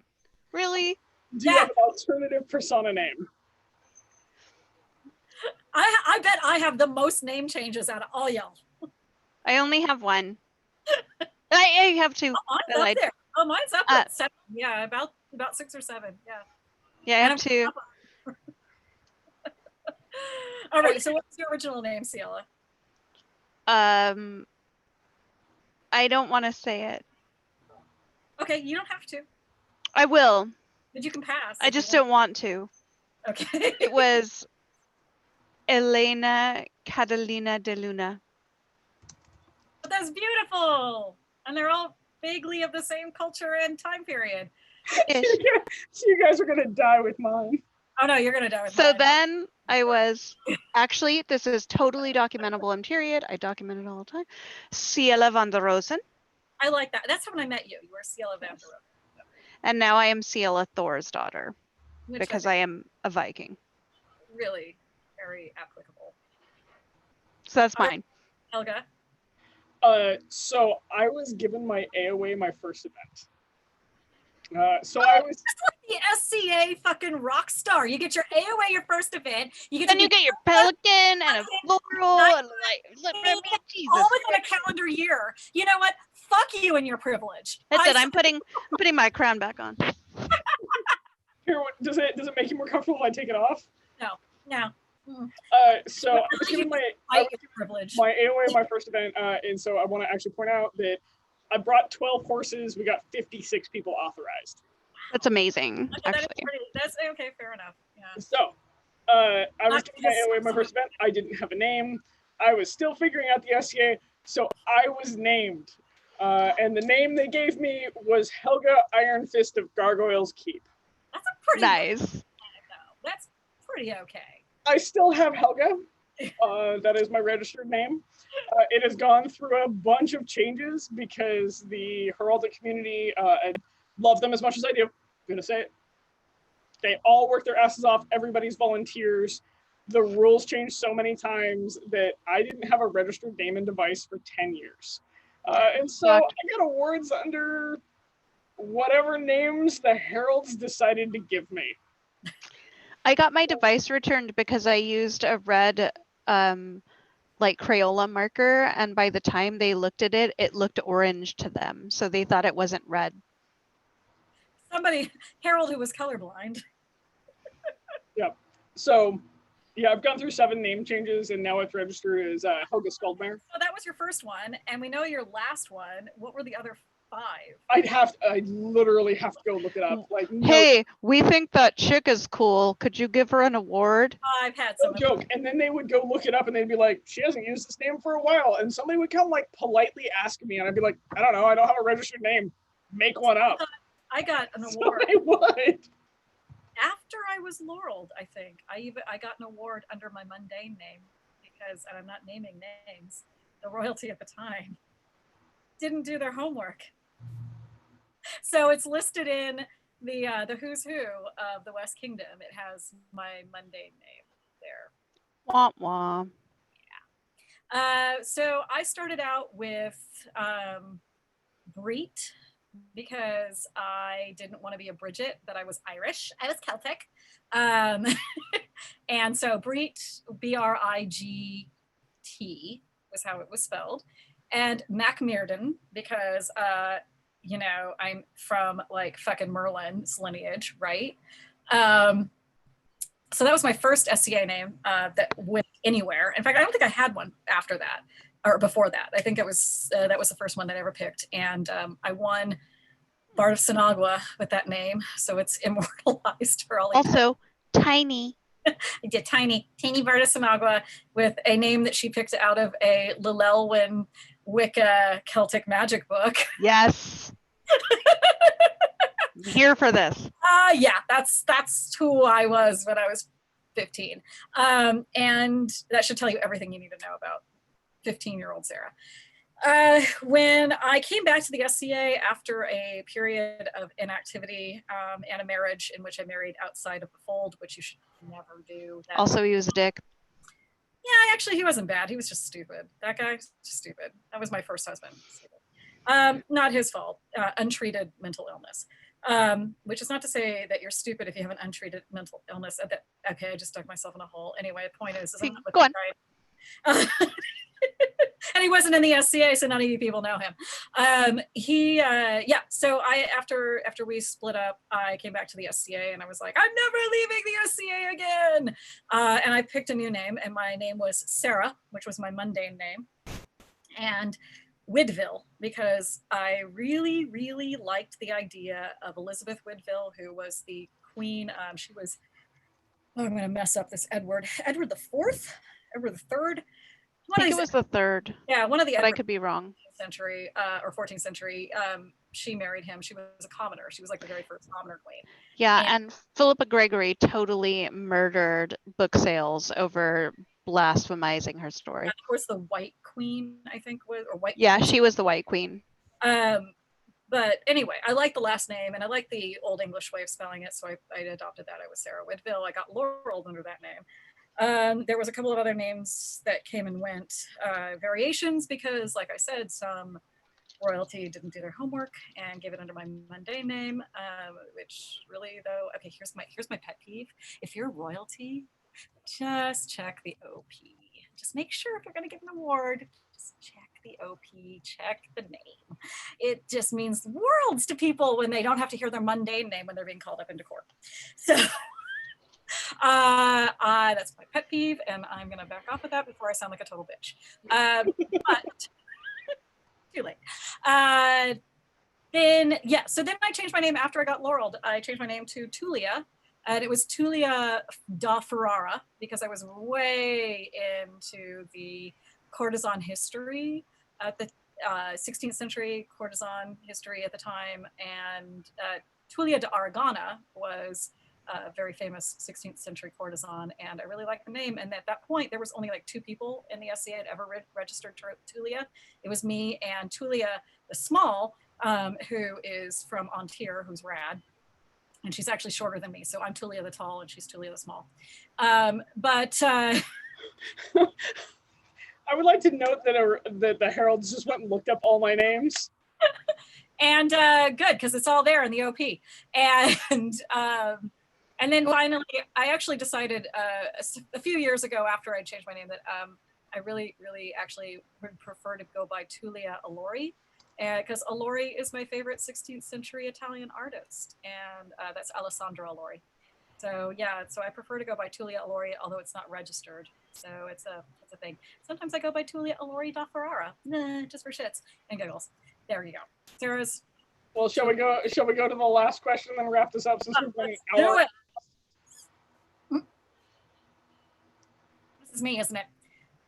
really? Do you have an alternative persona name? I bet I have the most name changes out of all y'all. I only have one. I have 2. Oh, mine's up there. Oh, mine's up at 7. Yeah, about 6 or 7. Yeah. Yeah, I have 2. All right. So, what's your original name, Syele? I don't want to say it. Okay, you don't have to. I will. But you can pass. I just don't want to. Okay. It was Elena Catalina de Luna. That's beautiful. And they're all vaguely of the same culture and time period. So you guys are going to die with mine. Oh no, you're gonna die with So mine. then I was, actually, this is totally documentable in period. I document it all the time. Syele van der Rosen. I like that. That's when I met you. You were Syele van der Rohe. And now I am Syele Thor's daughter Which because I I think am a Viking. really very applicable. So that's mine. Helga. So I was given my AOA my first event. So I was. The SCA fucking rock star. You get your AOA your first event. You get Then to you do get your pelican and a floral and like, Jesus. all within a calendar year. You know what? Fuck you and your privilege. That's it. I'm putting my crown back on. Here, does it make you more comfortable if I take it off? No. So I was given my privilege. my AOA my first event, and so I want to actually point out that I brought 12 horses. We got 56 people authorized. That's amazing, Okay, actually. that's okay, fair enough. Yeah. So I was given my AOA my first event. I didn't have a name. I was still figuring out the SCA, so I was named. And the name they gave me was Helga Iron Fist of Gargoyles Keep. That's a pretty nice. Name, that's pretty okay. I still have Helga. That is my registered name. It has gone through a bunch of changes because the heraldic community, I love them as much as I do. I'm gonna say it. They all work their asses off. Everybody's volunteers. The rules changed so many times that I didn't have a registered name and device for 10 years. And so I got awards under whatever names the heralds decided to give me. I got my device returned because I used a red like Crayola marker, and by the time they looked at it, it looked orange to them. So they thought it wasn't red. Harold who was colorblind. Yep. So yeah, I've gone through 7 name changes, and now it's registered as Helga Skuldmare. So that was your first one, and we know your last one. What were the other 5? I literally have to go look it up. Like, no, hey, we think that chick is cool. Could you give her an award? I've had some. No joke. And then they would go look it up, and they'd be like, "She hasn't used this name for a while." And somebody would come like politely ask me, and I'd be like, "I don't know. I don't have a registered name. Make one up." I got an award. So I would. After I was laureled, I think I got an award under my mundane name because, and I'm not naming names, the royalty at the time didn't do their homework. So it's listed in the who's who of the West Kingdom. It has my mundane name there. Wah wah. Yeah. So I started out with Breet because I didn't want to be a Bridget, but I was Irish. I was Celtic. And so Breet, Brigt, was how it was spelled. And Macmearden, because, you know, I'm from like fucking Merlin's lineage, right? So that was my first SCA name that went anywhere. In fact, I don't think I had one after that or before that. I think it was that was the first one that I ever picked. And I won Bard of Sinagua with that name. So it's immortalized for all Also, tiny. I did tiny Bard of Sinagua with a name that she picked out of a Llewellyn Wicca Celtic magic book. Yes. I'm here for this. Yeah, that's who I was when I was 15. And that should tell you everything you need to know about 15-year-old Sarah. When I came back to the SCA after a period of inactivity and a marriage in which I married outside of the fold, which you should never do. Also, he was a dick. Yeah, actually, he wasn't bad. He was just stupid. That guy, just stupid. That was my first husband. Not his fault. Untreated mental illness. Which is not to say that you're stupid if you have an untreated mental illness. Okay, I just dug myself in a hole. Anyway, the point is I'm not Go on. right. And he wasn't in the SCA, so none of you people know him. So after we split up, I came back to the SCA and I was like, I'm never leaving the SCA again. And I picked a new name, and my name was Sarah, which was my mundane name, and Widville, because I really, really liked the idea of Elizabeth Widville, who was the queen. She was, I'm going to mess up this Edward the Fourth, Edward the Third. I think it was the third. Yeah, one of the but I Edward could be wrong. century or 14th century. She married him. She was a commoner. She was like the very first commoner queen. Yeah, and Philippa Gregory totally murdered book sales over blasphemizing her story. And of course, the White Queen, I think, was or White. Yeah, she was the White Queen. But anyway, I like the last name and I like the Old English way of spelling it, so I adopted that. I was Sarah Whitfield. I got Laurel under that name. There was a couple of other names that came and went, variations, because like I said, some royalty didn't do their homework and gave it under my mundane name, which really though, okay, here's my pet peeve. If you're royalty, just check the OP. Just make sure if you're gonna get an award, just check the OP, check the name. It just means worlds to people when they don't have to hear their mundane name when they're being called up into court. So that's my pet peeve, and I'm gonna back off of that before I sound like a total bitch. But too late. So then I changed my name after I got Laurel. I changed my name to Tulia, and it was Tulia da Ferrara because I was way into the courtesan history at the 16th century courtesan history at the time, and Tulia de Aragona was a very famous 16th century courtesan, and I really liked the name. And at that point, there was only like 2 people in the SCA that ever registered Tulia. It was me and Tulia the Small, who is from Antir, who's rad. And she's actually shorter than me. So I'm Tulia the Tall and she's Tulia the Small. I would like to note that the Heralds just went and looked up all my names. And good, because it's all there in the OP. And then finally, I actually decided a few years ago after I changed my name that I really, really actually would prefer to go by Tulia Allori, because Allori is my favorite 16th century Italian artist, and that's Alessandro Allori. So yeah, so I prefer to go by Tulia Allori, although it's not registered. So it's a thing. Sometimes I go by Tulia Allori da Ferrara, just for shits and giggles. There you go. Sarah's. Well, shall we go to the last question and then wrap this up since we've been an hour? Do it. This is me, isn't it?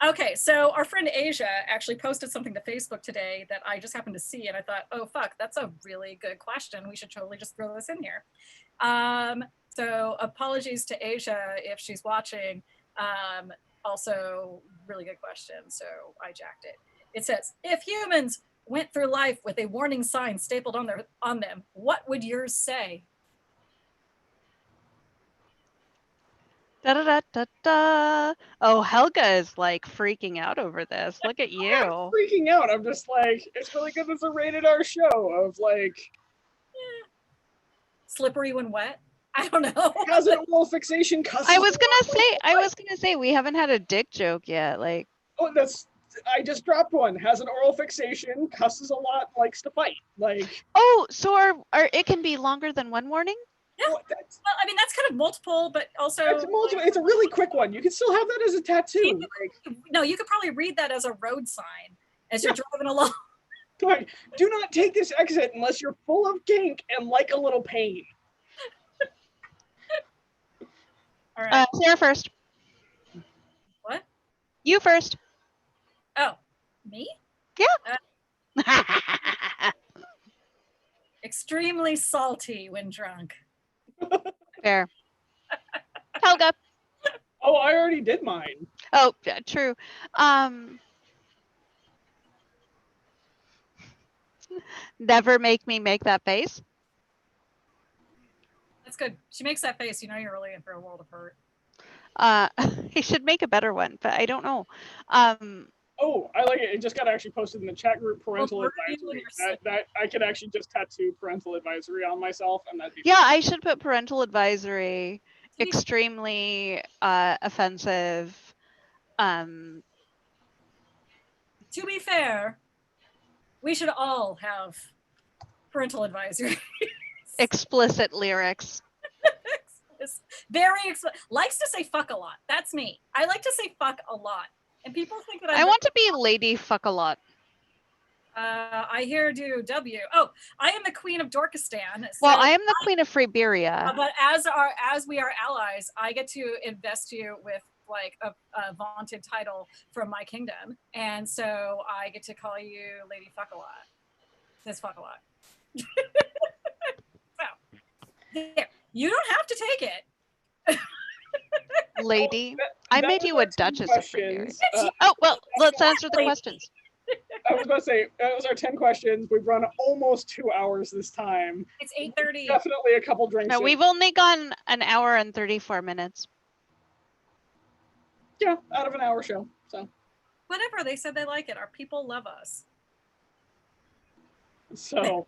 Okay, so our friend Asia actually posted something to Facebook today that I just happened to see, and I thought, oh fuck, that's a really good question. We should totally just throw this in here. So apologies to Asia if she's watching. Also, really good question, so I jacked it. It says, if humans went through life with a warning sign stapled on them, what would yours say? Da da da da da. Oh, Helga is like freaking out over this. Look at you. I'm freaking out. I'm just like, it's really good. It's a rated R show of like, slippery when wet. I don't know. Has an oral fixation. I was gonna say we haven't had a dick joke yet. Like, oh, I just dropped one. Has an oral fixation, cusses a lot, likes to fight. Like, oh, so it can be longer than one warning? Yeah. Well, I mean, that's kind of multiple, but also it's a really quick one. You can still have that as a tattoo. No, you could probably read that as a road sign as you're driving along. Right. Do not take this exit unless you're full of kink and like a little pain. All right. Sarah first. What? You first. Oh, me? Yeah. Extremely salty when drunk. Fair. Helga. Oh, I already did mine. Oh, yeah, true. Never make me make that face. That's good. She makes that face. You know you're really in for a world of hurt. He should make a better one, but I don't know. Oh, I like it. It just got actually posted in the chat group, parental advisory. That I could actually just tattoo parental advisory on myself, and that'd be yeah, I should put parental advisory. Extremely offensive. To be fair, we should all have parental advisory. Explicit lyrics. Likes to say fuck a lot. That's me. I like to say fuck a lot. And people think that I want to be Lady Fuck a Lot. I hear do W. Oh, I am the Queen of Dorkistan. So well, I am the Queen of Freeberia. But as we are allies, I get to invest you with like a vaunted title from my kingdom. And so I get to call you Lady Fuck-a-Lot. This Fuck-a-Lot. So, there. You don't have to take it. Lady, I That made was you our a 10 Duchess of Freeberry. questions. Oh, well, let's answer the Lady. questions. I was about to say, that was our 10 questions. We've run almost 2 hours this time. It's 8:30. Definitely a couple drinks. No, in. we've only gone an hour and 34 minutes. Yeah, out of an hour show. So Whatever. They said they like it. Our people love us. So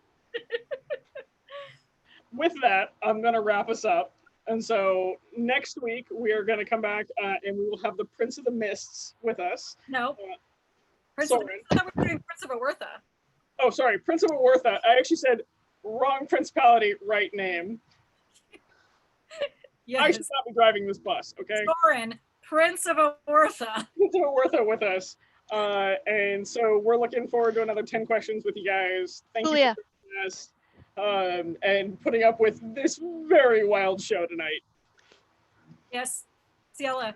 with that, I'm going to wrap us up. And so next week, we are going to come back and we will have the Prince of the Mists with us. No. Prince Soren. of, I thought we were doing Prince of Awertha. Oh, sorry, Prince of Awertha. I actually said wrong principality, right name. Yes. I should not be driving this bus, okay? Soren, Prince of Awertha. Prince of Awertha with us. And so we're looking forward to another 10 questions with you guys. Thank you Julia. for joining us and putting up with this very wild show tonight. Yes. Syele.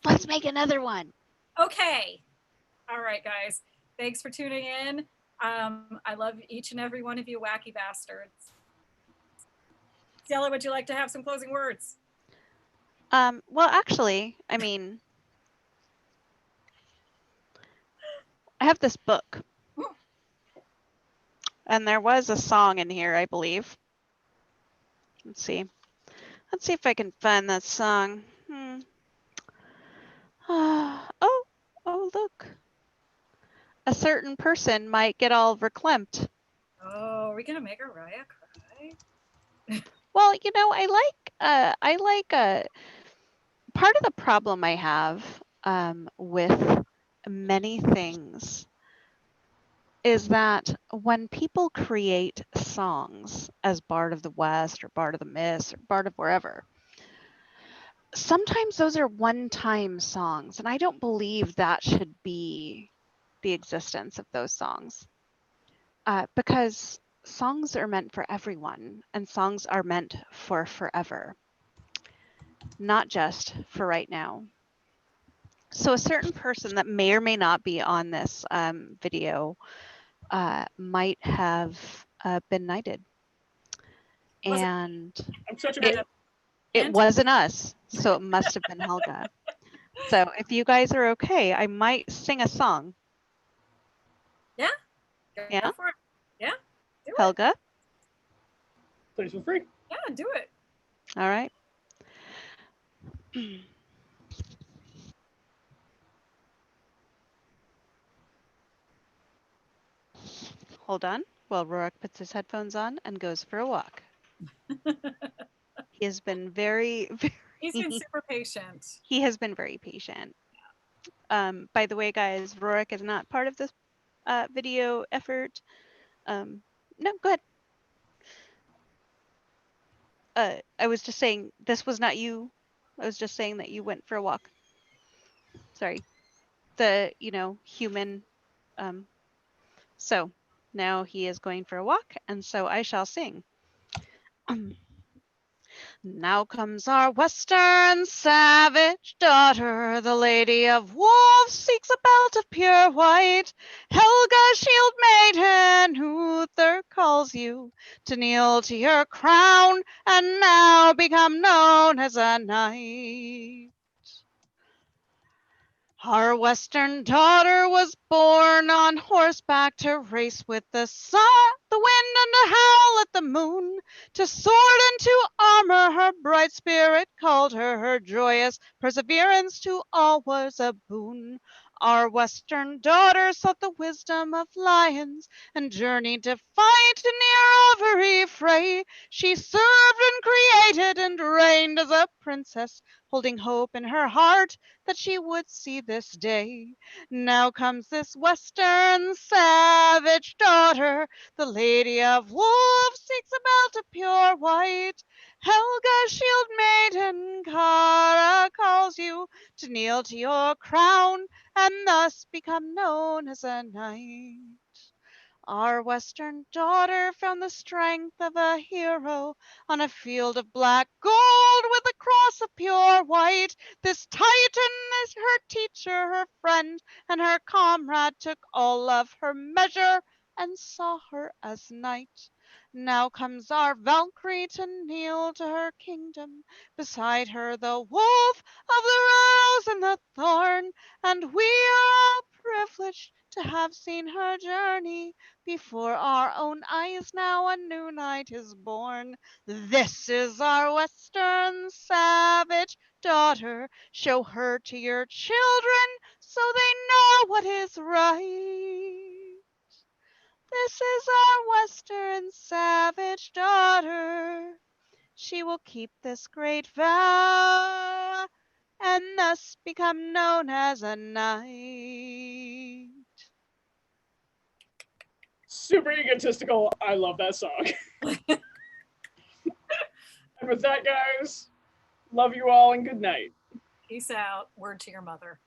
Let's make another one. Okay. All right, guys. Thanks for tuning in. I love each and every one of you wacky bastards. Syele, would you like to have some closing words? Well, actually, I mean, I have this book. And there was a song in here, I believe. Let's see. Let's see if I can find that song. Oh, look. A certain person might get all verklempt. Oh, are we gonna make Araya cry? Well, you know, I like part of the problem I have with many things is that when people create songs as Bard of the West or Bard of the Mist or Bard of wherever, sometimes those are one-time songs, and I don't believe that should be the existence of those songs. Because songs are meant for everyone, and songs are meant for forever, not just for right now. So a certain person that may or may not be on this video might have been knighted. And I'm such a it wasn't us, so it must have been Helga. So if you guys are okay, I might sing a song. Yeah? Yeah? Go for it. Yeah? Do it. Helga? Please feel free. Yeah, do it. All right. Hold on while Rourke puts his headphones on and goes for a walk. He has been very, He's been super patient. He has been very patient. By the way, guys, Rourke is not part of this video effort. No, go ahead. I was just saying this was not you. I was just saying that you went for a walk. Sorry. The, human. So now he is going for a walk, and so I shall sing. Now comes our western savage daughter, the lady of wolves seeks a belt of pure white. Helga, shield maiden, Uther calls you to kneel to your crown and now become known as a knight. Our western daughter was born on horseback to race with the sun, the wind, and to howl at the moon. To sword and to armor her bright spirit called her. Her joyous perseverance to all was a boon. Our western daughter sought the wisdom of lions and journeyed to fight near every fray. She served and created and reigned as a princess, holding hope in her heart that she would see this day. Now comes this western savage daughter, the lady of wolves seeks a belt of pure white. Helga, shield maiden, Kara calls you to kneel to your crown and thus become known as a knight. Our Western daughter found the strength of a hero on a field of black gold with a cross of pure white. This Titan is her teacher, her friend, and her comrade took all of her measure and saw her as knight. Now comes our Valkyrie to kneel to her kingdom. Beside her the wolf of the rose and the thorn, and we are all privileged to have seen her journey. Before our own eyes now a new knight is born. This is our Western savage daughter. Show her to your children so they know what is right. This is our Western savage daughter. She will keep this great vow and thus become known as a knight. Super egotistical. I love that song. And with that, guys, love you all and good night. Peace out. Word to your mother.